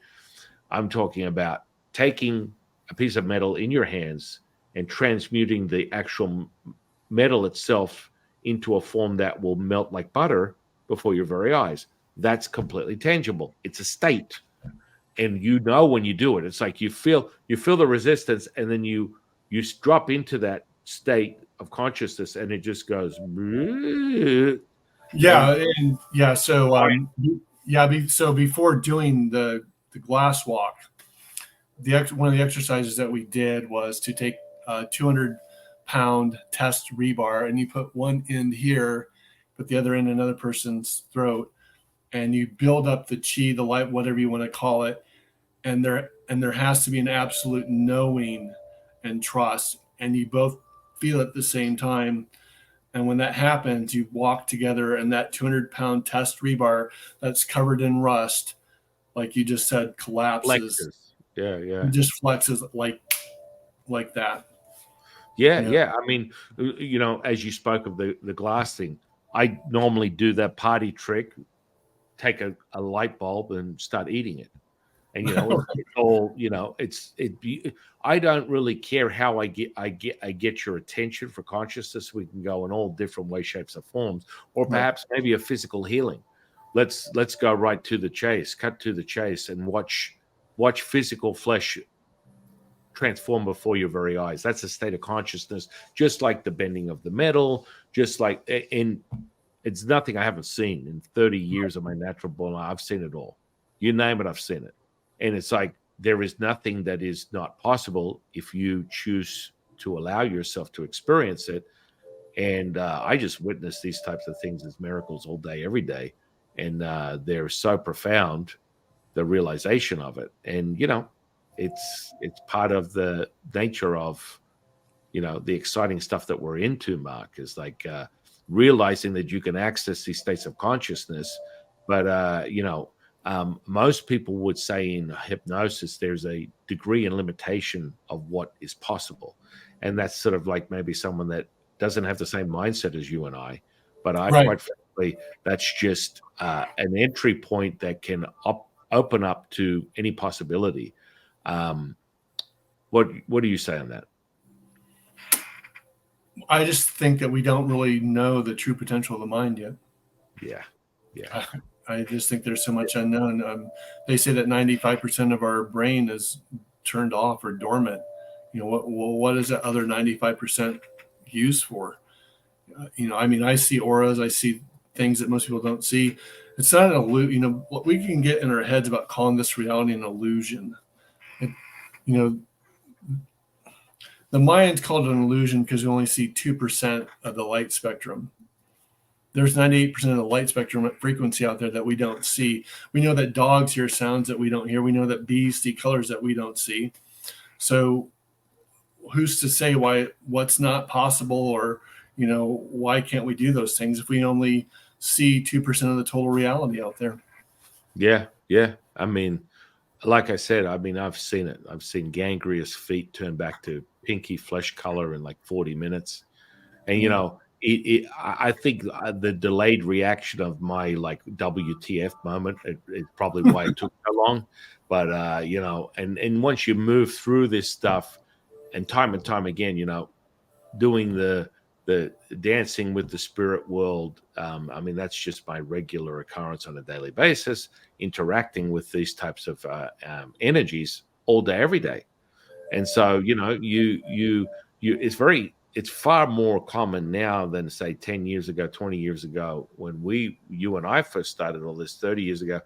I'm talking about taking a piece of metal in your hands and transmuting the actual metal itself into a form that will melt like butter before your very eyes. That's completely tangible. It's a state. And you know when you do it, it's like you feel the resistance, and then you drop into that state of consciousness, and it just goes. And Yeah, and yeah. So so before doing the glass walk, one of the exercises that we did was to take a 200-pound test rebar, and you put one end here, put the other end in another person's throat, and you build up the chi, the light, whatever you want to call it, and there has to be an absolute knowing and trust, and you both feel at the same time. And when that happens, you walk together, and that 200-pound test rebar that's covered in rust, like you just said, collapses. flexes. Yeah, It yeah. just flexes like that. Yeah, Yeah. yeah. I mean, as you spoke of the glass thing, I normally do that party trick, take a light bulb and start eating it. And it's all, I don't really care how I get your attention for consciousness. We can go in all different ways, shapes, or forms, or Right. perhaps maybe a physical healing. Let's go right to the chase, cut to the chase, and watch physical flesh transform before your very eyes. That's a state of consciousness, just like the bending of the metal, just like in it's nothing I haven't seen in 30 years of my natural born life. I've seen it all. You name it, I've seen it. And it's like there is nothing that is not possible if you choose to allow yourself to experience it. And I just witness these types of things as miracles all day, every day. And they're so profound, the realization of it. And, it's part of the nature of, the exciting stuff that we're into, Mark, is like realizing that you can access these states of consciousness. But, most people would say in hypnosis, there's a degree and limitation of what is possible. And that's sort of like maybe someone that doesn't have the same mindset as you and I. But I Right. quite frankly, that's just an entry point that can open up to any possibility. What do you say on that? I just think that we don't really know the true potential of the mind yet. Yeah. Yeah. I just think there's so much unknown. They say that 95% of our brain is turned off or dormant. What is that other 95% used for? I mean, I see auras, I see things that most people don't see. It's not an illusion. What we can get in our heads about calling this reality an illusion. It, you know, the Mayans called it an illusion because we only see 2% of the light spectrum. There's 98% of the light spectrum frequency out there that we don't see. We know that dogs hear sounds that we don't hear. We know that bees see colors that we don't see. So who's to say what's not possible, or why can't we do those things if we only see 2% of the total reality out there? Yeah. Yeah. I mean, like I said, I've seen it. I've seen gangrenous feet turn back to pinky flesh color in like 40 minutes. And, I think the delayed reaction of my like WTF moment is probably why it took so long. But, and once you move through this stuff and time again, doing the dancing with the spirit world, that's just my regular occurrence on a daily basis, interacting with these types of energies all day, every day. And so, it's far more common now than say 10 years ago, 20 years ago, when you and I first started all this 30 years ago.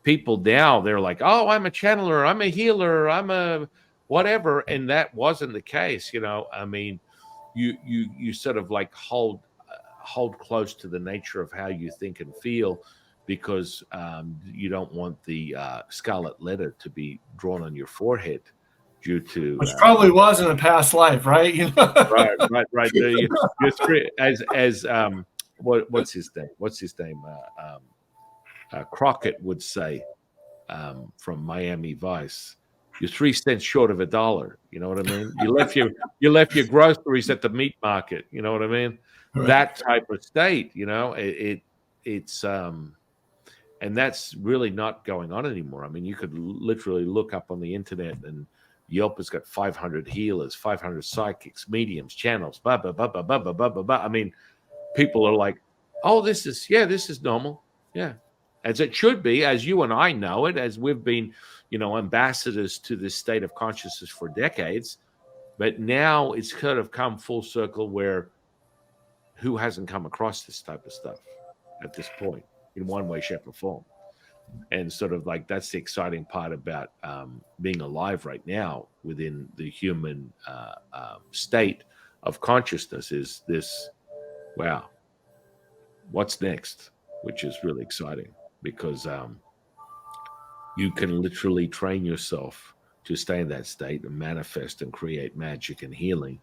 People now, they're like, oh, I'm a channeler, I'm a healer, I'm a whatever. And that wasn't the case. You sort of like hold close to the nature of how you think and feel, because you don't want the scarlet letter to be drawn on your forehead due to Which probably was in a past life, right? right. As what's his name? Crockett would say, from Miami Vice. you're 3 cents short of a dollar. You know what I mean? You left your groceries at the meat market. You know what I mean? Right. That type of state. You know, it's and that's really not going on anymore. I mean, you could literally look up on the internet, and Yelp has got 500 healers, 500 psychics, mediums, channels, blah blah blah blah blah blah blah blah. I mean, people are like, "Oh, this is normal." Yeah, as it should be, as you and I know it, as we've been, ambassadors to this state of consciousness for decades. But now it's kind of come full circle where who hasn't come across this type of stuff at this point in one way, shape, or form? And sort of like that's the exciting part about being alive right now within the human state of consciousness is this, wow, what's next? Which is really exciting because you can literally train yourself to stay in that state and manifest and create magic and healing.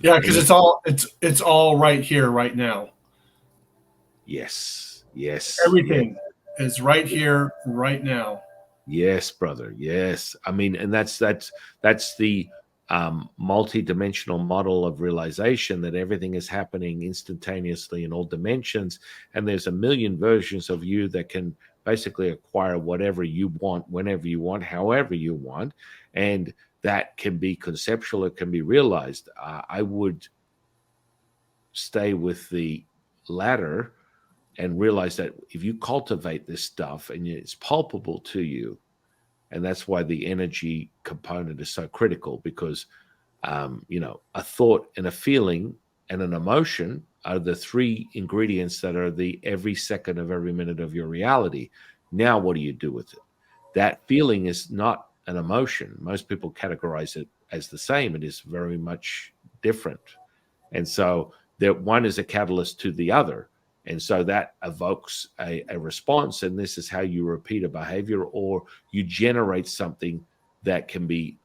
Yeah, because it's all right here, right now. Yes, yes. Everything is right here, right now. Yes, brother. Yes. I mean, and that's the multi-dimensional model of realization that everything is happening instantaneously in all dimensions, and there's a million versions of you that can basically acquire whatever you want, whenever you want, however you want, and that can be conceptual, it can be realized. I would stay with the latter and realize that if you cultivate this stuff and it's palpable to you, and that's why the energy component is so critical, because a thought and a feeling and an emotion are the three ingredients that are the every second of every minute of your reality. Now, what do you do with it? That feeling is not an emotion. Most people categorize it as the same. It is very much different. And so that one is a catalyst to the other. And so that evokes a response. And this is how you repeat a behavior, or you generate something that can be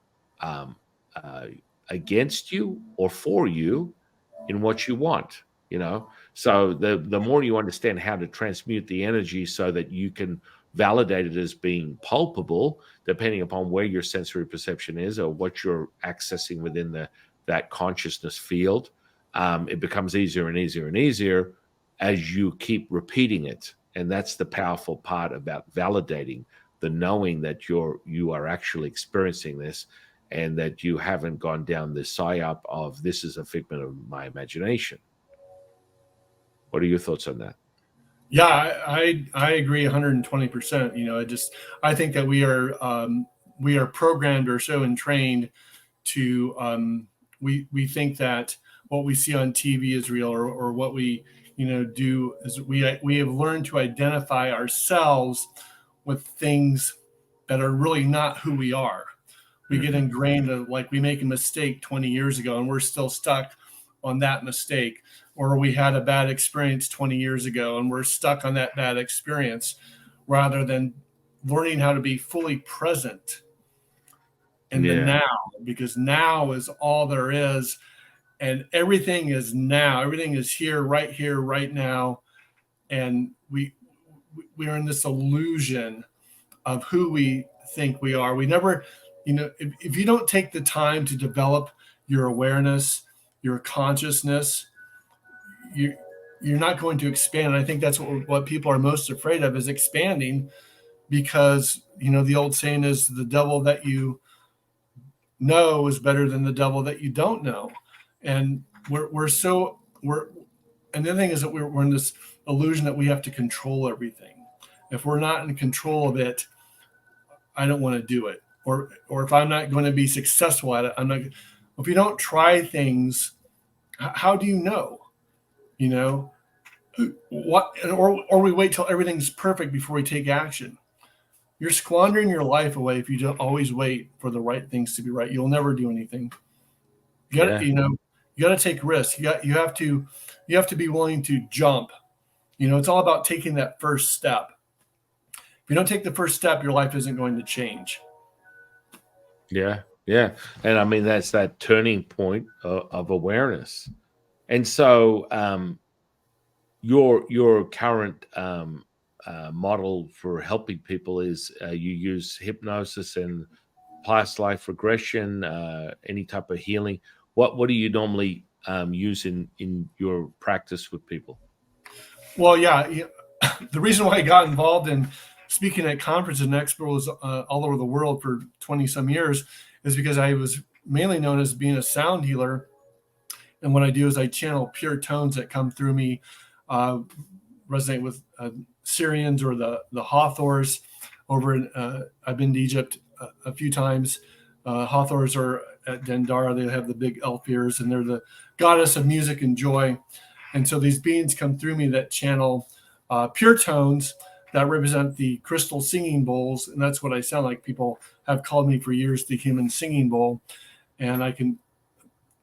against you or for you in what you want, So the more you understand how to transmute the energy so that you can validate it as being palpable, depending upon where your sensory perception is or what you're accessing within that consciousness field, it becomes easier and easier and easier as you keep repeating it. And that's the powerful part about validating, the knowing that you are actually experiencing this, and that you haven't gone down this psyop of this is a figment of my imagination. What are your thoughts on that? Yeah, I agree 120%. I think that we are programmed or so entrained to we think that what we see on TV is real, or what we do is we have learned to identify ourselves with things that are really not who we are. We get ingrained of, like, we make a mistake 20 years ago and we're still stuck on that mistake, or we had a bad experience 20 years ago and we're stuck on that bad experience, rather than learning how to be fully present in the now, because now is all there is, and everything is now. Everything is here, right now, and we're in this illusion of who we think we are. We never, if you don't take the time to develop your awareness, your consciousness, you're not going to expand. And I think that's what people are most afraid of, is expanding, because the old saying is, the devil that you know is better than the devil that you don't know. And and the other thing is that we're in this illusion that we have to control everything. If we're not in control of it, I don't want to do it. Or if I'm not going to be successful at it, I'm not. If you don't try things, how do you know? What? Or we wait till everything's perfect before we take action. You're squandering your life away if you don't always wait for the right things to be right. You'll never do anything. You got to take risks. You have to be willing to jump. It's all about taking that first step. If you don't take the first step, your life isn't going to change. Yeah. And I mean, that's that turning point of awareness. And so your current model for helping people is you use hypnosis and past life regression, any type of healing. What do you normally use in your practice with people? Well, yeah, the reason why I got involved in speaking at conferences and expos all over the world for 20 some years is because I was mainly known as being a sound healer. And what I do is I channel pure tones that come through me, resonate with Syrians or the Hathors over in, I've been to Egypt a few times. Hathors are at Dendara. They have the big elf ears, and they're the goddess of music and joy. And so these beings come through me that channel pure tones that represent the crystal singing bowls. And that's what I sound like. People have called me for years the human singing bowl. And I can,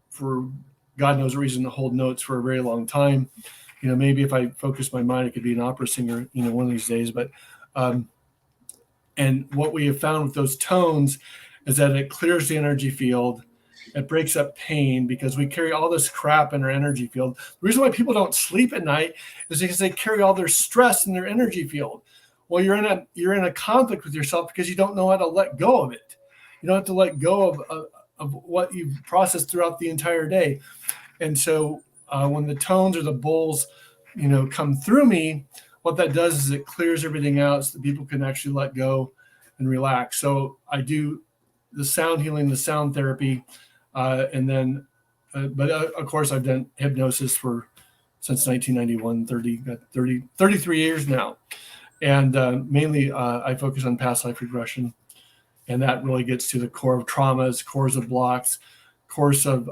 for God knows a reason, to hold notes for a very long time. Maybe if I focus my mind, I could be an opera singer, one of these days. But, and what we have found with those tones is that it clears the energy field. It breaks up pain because we carry all this crap in our energy field. The reason why people don't sleep at night is because they carry all their stress in their energy field. Well, you're in a conflict with yourself because you don't know how to let go of it. You don't have to let go of what you've processed throughout the entire day. And so when the tones or the bowls, come through me, what that does is it clears everything out so that people can actually let go and relax. So I do the sound healing, the sound therapy, and then, of course, I've done hypnosis since 1991, 33 years now. And mainly I focus on past life regression. And that really gets to the core of traumas, cores of blocks, cores of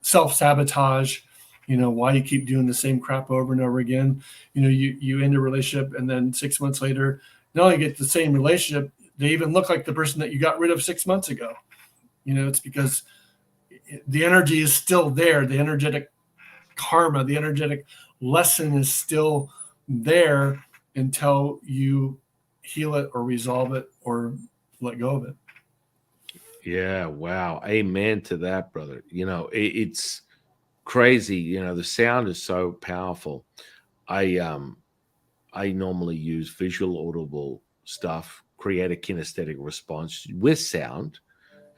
self-sabotage, why you keep doing the same crap over and over again. You end a relationship and then 6 months later, not only get the same relationship, they even look like the person that you got rid of 6 months ago. It's because the energy is still there. The energetic karma, the energetic lesson is still there until you heal it or resolve it or let go of it. Yeah, wow. Amen to that, brother. It's crazy. The sound is so powerful. I normally use visual audible stuff, create a kinesthetic response with sound.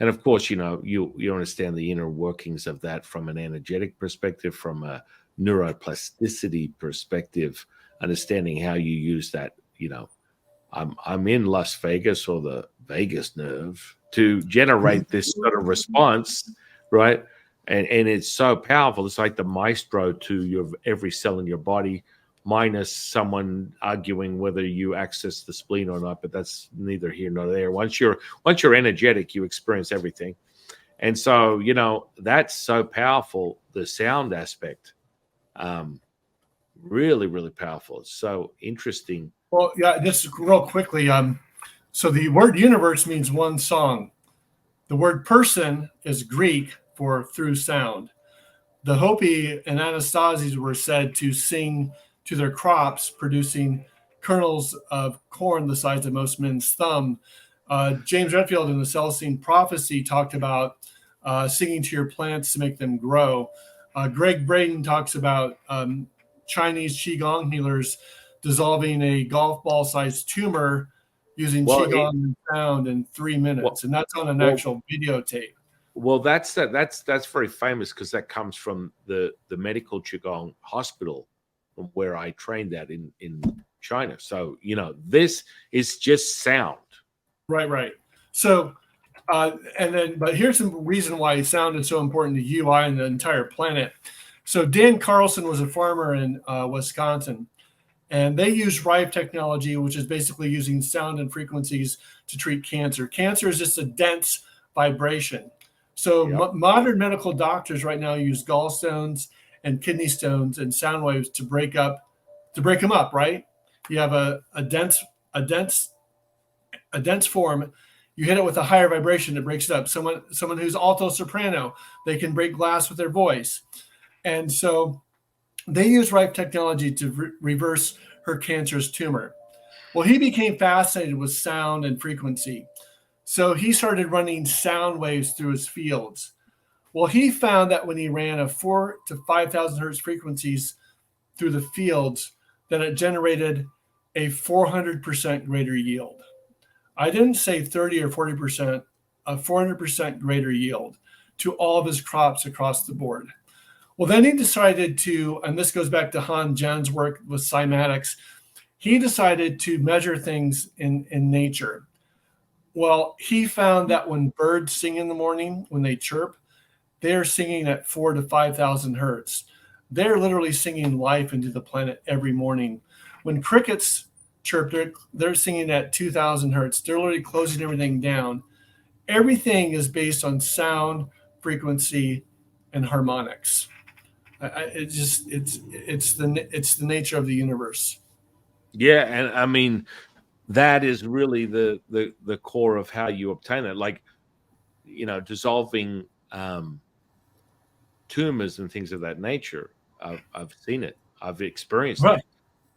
And of course, you understand the inner workings of that from an energetic perspective, from a neuroplasticity perspective, understanding how you use that. I'm in Las Vegas or the Vegas nerve to generate this sort of response, right? And it's so powerful. It's like the maestro to your every cell in your body, minus someone arguing whether you access the spleen or not. But that's neither here nor there. Once you're energetic, you experience everything. And so, that's so powerful. The sound aspect, really, really powerful. It's so interesting. Well, yeah, just real quickly. So the word universe means one song. The word person is Greek for through sound. The Hopi and Anastasies were said to sing to their crops, producing kernels of corn the size of most men's thumb. James Redfield in the Celestine Prophecy talked about singing to your plants to make them grow. Greg Braden talks about Chinese qigong healers dissolving a golf ball sized tumor using qigong and sound in 3 minutes, and that's on an actual videotape. Well, that's very famous because that comes from the medical qigong hospital from where I trained at in China. So this is just sound. Right. So, but here's some reason why sound is so important to you, I, and the entire planet. So Dan Carlson was a farmer in Wisconsin. And they use RIVE technology, which is basically using sound and frequencies to treat cancer. Cancer is just a dense vibration. So modern medical doctors right now use gallstones and kidney stones and sound waves to break them up, right? You have a dense form. You hit it with a higher vibration, it breaks it up. Someone who's alto soprano, they can break glass with their voice. And so they use RIVE technology to reverse her cancerous tumor. Well, he became fascinated with sound and frequency. So he started running sound waves through his fields. Well, he found that when he ran a 4,000 to 5,000 hertz frequencies through the fields, that it generated a 400% greater yield. I didn't say 30 or 40%, a 400% greater yield to all of his crops across the board. Well, then he decided to, and this goes back to Han Jen's work with cymatics, he decided to measure things in nature. Well, he found that when birds sing in the morning, when they chirp, they're singing at 4,000 to 5,000 hertz. They're literally singing life into the planet every morning. When crickets chirp, they're singing at 2,000 hertz. They're literally closing everything down. Everything is based on sound, frequency, and harmonics. It's the nature of the universe. Yeah, and I mean that is really the core of how you obtain it. Like, dissolving tumors and things of that nature. I've seen it. I've experienced Right. it.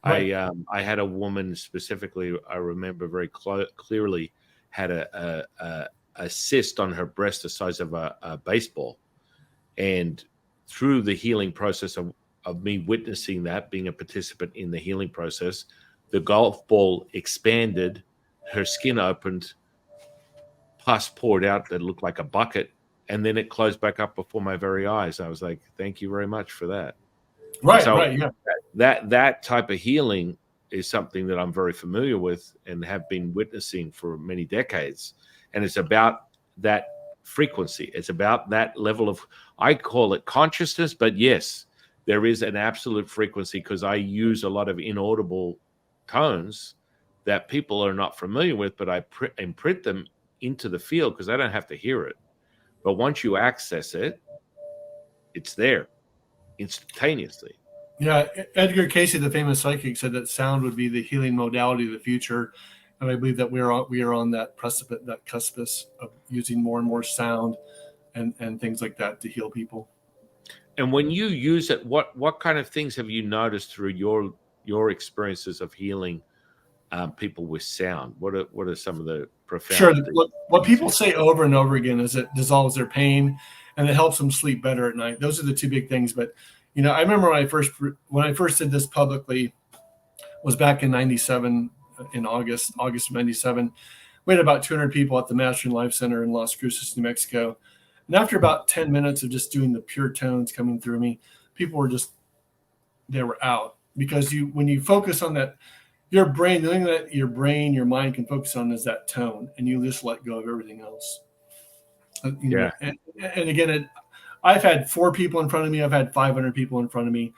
Right. I had a woman specifically, I remember very clearly, had a cyst on her breast the size of a baseball, and through the healing process of me witnessing that, being a participant in the healing process, the golf ball expanded, her skin opened, pus poured out that looked like a bucket, and then it closed back up before my very eyes. I was like, thank you very much for that. And Right. so Right. Yeah. that type of healing is something that I'm very familiar with and have been witnessing for many decades. And it's about that frequency. It's about that level of, I call it consciousness, but yes, there is an absolute frequency because I use a lot of inaudible tones that people are not familiar with, but I imprint them into the field because I don't have to hear it. But once you access it, it's there instantaneously. Yeah. Edgar Casey, the famous psychic, said that sound would be the healing modality of the future, and I believe that we are on that precipice, that cuspice of using more and more sound and things like that to heal people. And when you use it, what kind of things have you noticed through your experiences of healing people with sound? What are some of the Sure. profound What things people you say over and over again is it dissolves their pain and it helps them sleep better at night. Those are the two big things. But I remember when I first did this publicly was back in '97 in August of '97. We had about 200 people at the Mastering Life Center in Las Cruces, New Mexico. And after about 10 minutes of just doing the pure tones coming through me, people were they were out because when you focus on that, your brain, the thing that your mind can focus on is that tone, and you just let go of everything else. Yeah. And again, I've had 4 people in front of me. I've had 500 people in front of me.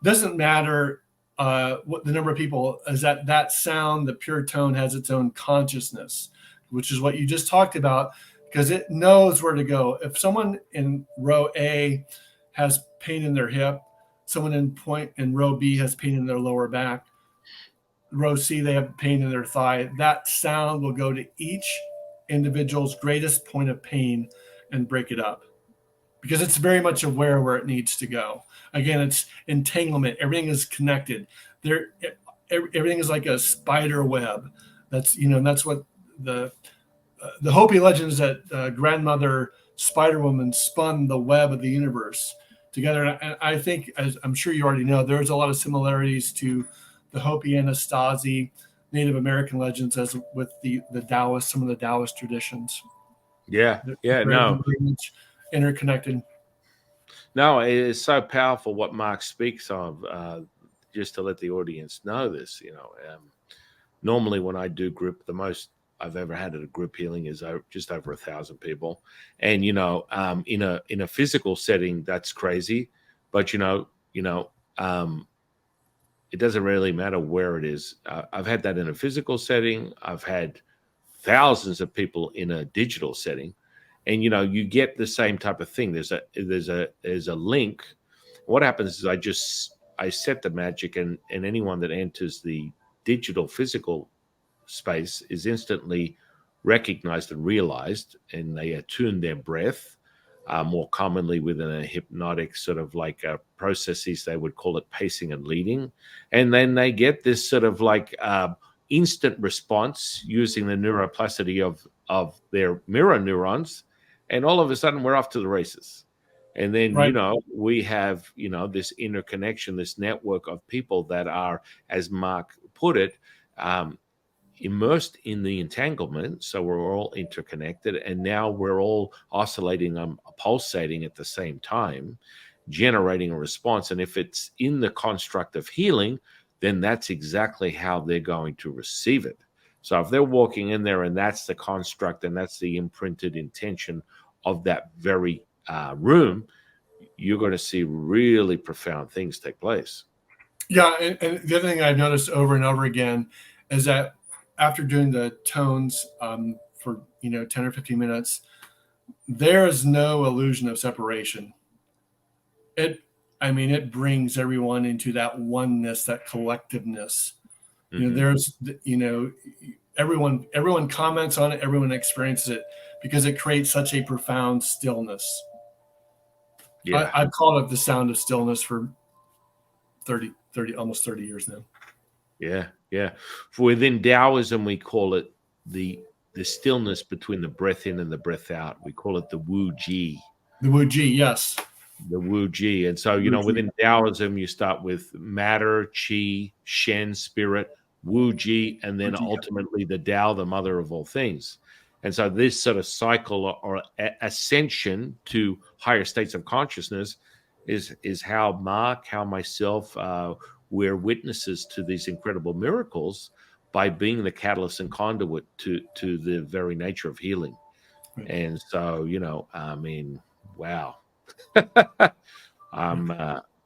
It doesn't matter what the number of people is. That sound, the pure tone, has its own consciousness, which is what you just talked about, because it knows where to go. If someone in row A has pain in their hip, someone in row B has pain in their lower back, row C, they have pain in their thigh, that sound will go to each individual's greatest point of pain and break it up because it's very much aware where it needs to go. Again, it's entanglement. Everything is connected. Everything is like a spider web. That's what the Hopi legend is, that grandmother Spider Woman spun the web of the universe together. And I think, as I'm sure you already know, there's a lot of similarities to the Hopi Anastasi Native American legends as with the Taoist, some of the Taoist traditions. Yeah. They're No, very much interconnected. no, it is so powerful what Mark speaks of. Just to let the audience know this, normally when I do group, the most I've ever had at a group healing is just over 1,000 people, and in a physical setting that's crazy, but it doesn't really matter where it is. I've had that in a physical setting. I've had thousands of people in a digital setting, and you get the same type of thing. There's a link. What happens is I set the magic, and anyone that enters the digital physical space is instantly recognized and realized, and they attune their breath. More commonly within a hypnotic sort of like processes, they would call it pacing and leading. And then they get this sort of like instant response using the neuroplasticity of their mirror neurons. And all of a sudden we're off to the races. And then, Right. We have, this interconnection, this network of people that are, as Mark put it, immersed in the entanglement. So we're all interconnected, and now we're all oscillating, pulsating at the same time, generating a response. And if it's in the construct of healing, then that's exactly how they're going to receive it. So if they're walking in there and that's the construct and that's the imprinted intention of that very room, you're going to see really profound things take place. Yeah, and the other thing I've noticed over and over again is that after doing the tones for 10 or 15 minutes, there is no illusion of separation. It brings everyone into that oneness, that collectiveness. There's everyone comments on it, everyone experiences it because it creates such a profound stillness. Yeah. I've called it the sound of stillness for 30 almost 30 years now. Yeah. Within Taoism, we call it the stillness between the breath in and the breath out. We call it the Wu Ji. The Wu Ji, yes. The Wu Ji. And so, within Taoism, you start with matter, Qi, Shen, spirit, Wu Ji, and then ultimately the Tao, the mother of all things. And so this sort of cycle or ascension to higher states of consciousness is how Mark, how myself, we're witnesses to these incredible miracles by being the catalyst and conduit to the very nature of healing. Right. And so, wow.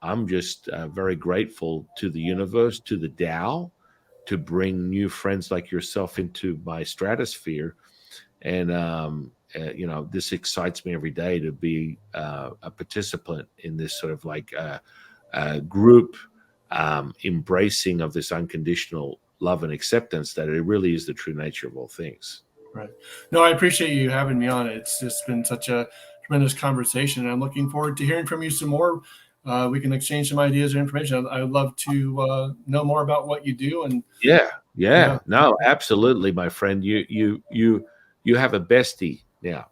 I'm just very grateful to the universe, to the Tao, to bring new friends like yourself into my stratosphere. And, this excites me every day to be a participant in this sort of like group embracing of this unconditional love and acceptance that it really is the true nature of all things. Right. No, I appreciate you having me on. It's just been such a tremendous conversation. I'm looking forward to hearing from you some more. We can exchange some ideas or information. I would love to know more about what you do. And yeah. No, absolutely, my friend. You have a bestie now.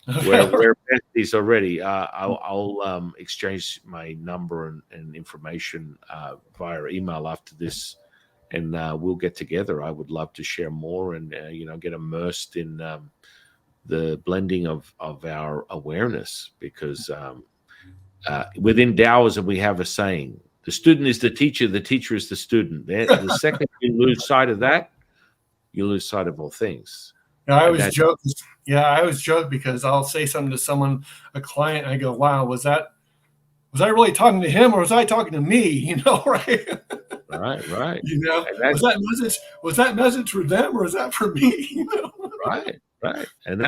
We're besties already. I'll exchange my number and information via email after this, and we'll get together. I would love to share more and get immersed in the blending of our awareness, because within Taoism we have a saying: the student is the teacher is the student. The second you lose sight of that, you lose sight of all things. I always joke because I'll say something to someone, a client, and I go, "Wow, was I really talking to him, or was I talking to me?" Right? Right. Was that message for them, or is that for me? Right. And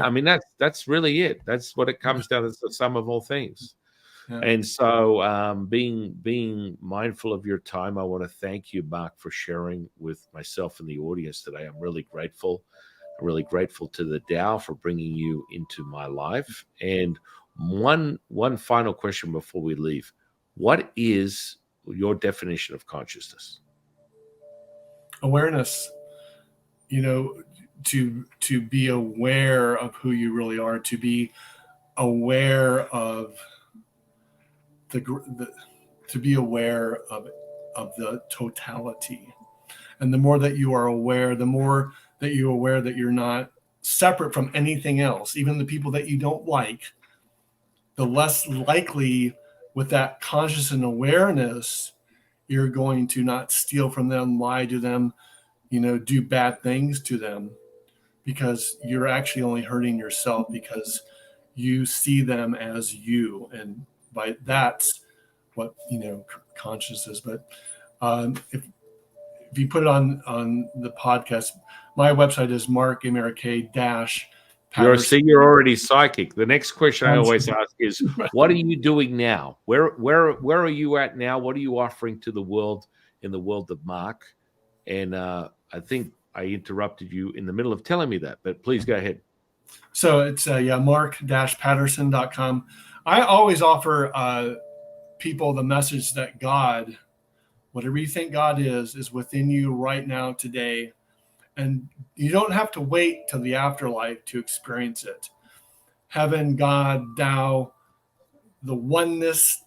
that's really it. That's what it comes down to, the sum of all things. Yeah. And so, being mindful of your time, I want to thank you, Mark, for sharing with myself and the audience today. I'm really grateful. I'm really grateful to the Tao for bringing you into my life. And one final question before we leave: what is your definition of consciousness? Awareness. To be aware of who you really are, to be aware of to be aware of the totality. And the more that you are aware, the more that you're aware that you're not separate from anything else, even the people that you don't like, the less likely with that conscious and awareness, you're going to not steal from them, lie to them, do bad things to them, because you're actually only hurting yourself because you see them as you. And by that's what, conscious is. But if you put it on the podcast, my website is Mark America Patterson. You're already psychic. The next question I always ask is, what are you doing now? Where are you at now? What are you offering to the world in the world of Mark? And I think I interrupted you in the middle of telling me that, but please go ahead. So it's mark-patterson.com. I always offer people the message that God, whatever you think God is within you right now today. And you don't have to wait till the afterlife to experience it. Heaven, God, Tao, the oneness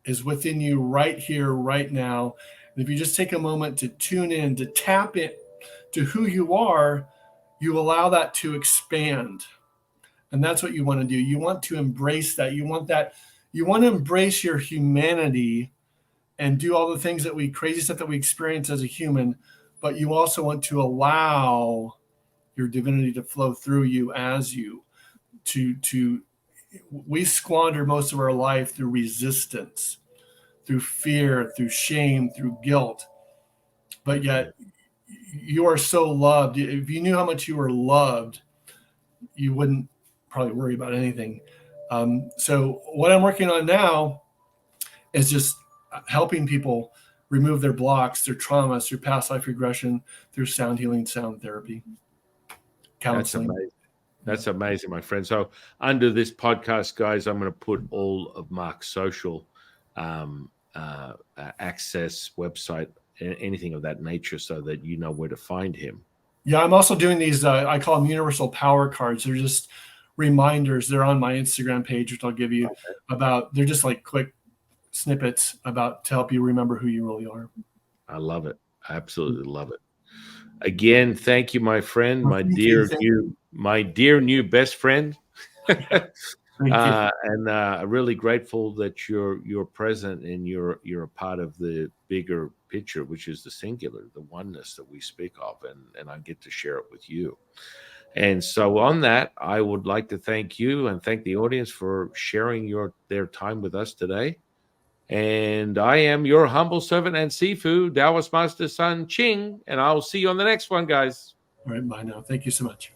is within you right here, right now. And if you just take a moment to tune in, to tap to who you are, you allow that to expand. And that's what you want to do. You want to embrace that. You want to embrace your humanity and do all the things crazy stuff that we experience as a human, but you also want to allow your divinity to flow through you as you. We squander most of our life through resistance, through fear, through shame, through guilt. But yet you are so loved. If you knew how much you were loved, you wouldn't probably worry about anything. So what I'm working on now is just helping people remove their blocks, their traumas, through past life regression, through sound healing, sound therapy, counseling. That's amazing. That's amazing, my friend. So under this podcast, guys, I'm going to put all of Mark's social access, website, anything of that nature, so that you know where to find him. Yeah, I'm also doing these, I call them universal power cards. They're just reminders. They're on my Instagram page, which I'll give you they're just like quick snippets to help you remember who you really are. I love it. I absolutely love it. Again, thank you, my friend, my dear new best friend. And really grateful that you're present and you're a part of the bigger picture, which is the singular, the oneness that we speak of, and I get to share it with you. And so on that, I would like to thank you and thank the audience for sharing their time with us today. And I am your humble servant and Sifu, Taoist Master Sun Qing, and I'll see you on the next one, guys. All right, bye now. Thank you so much.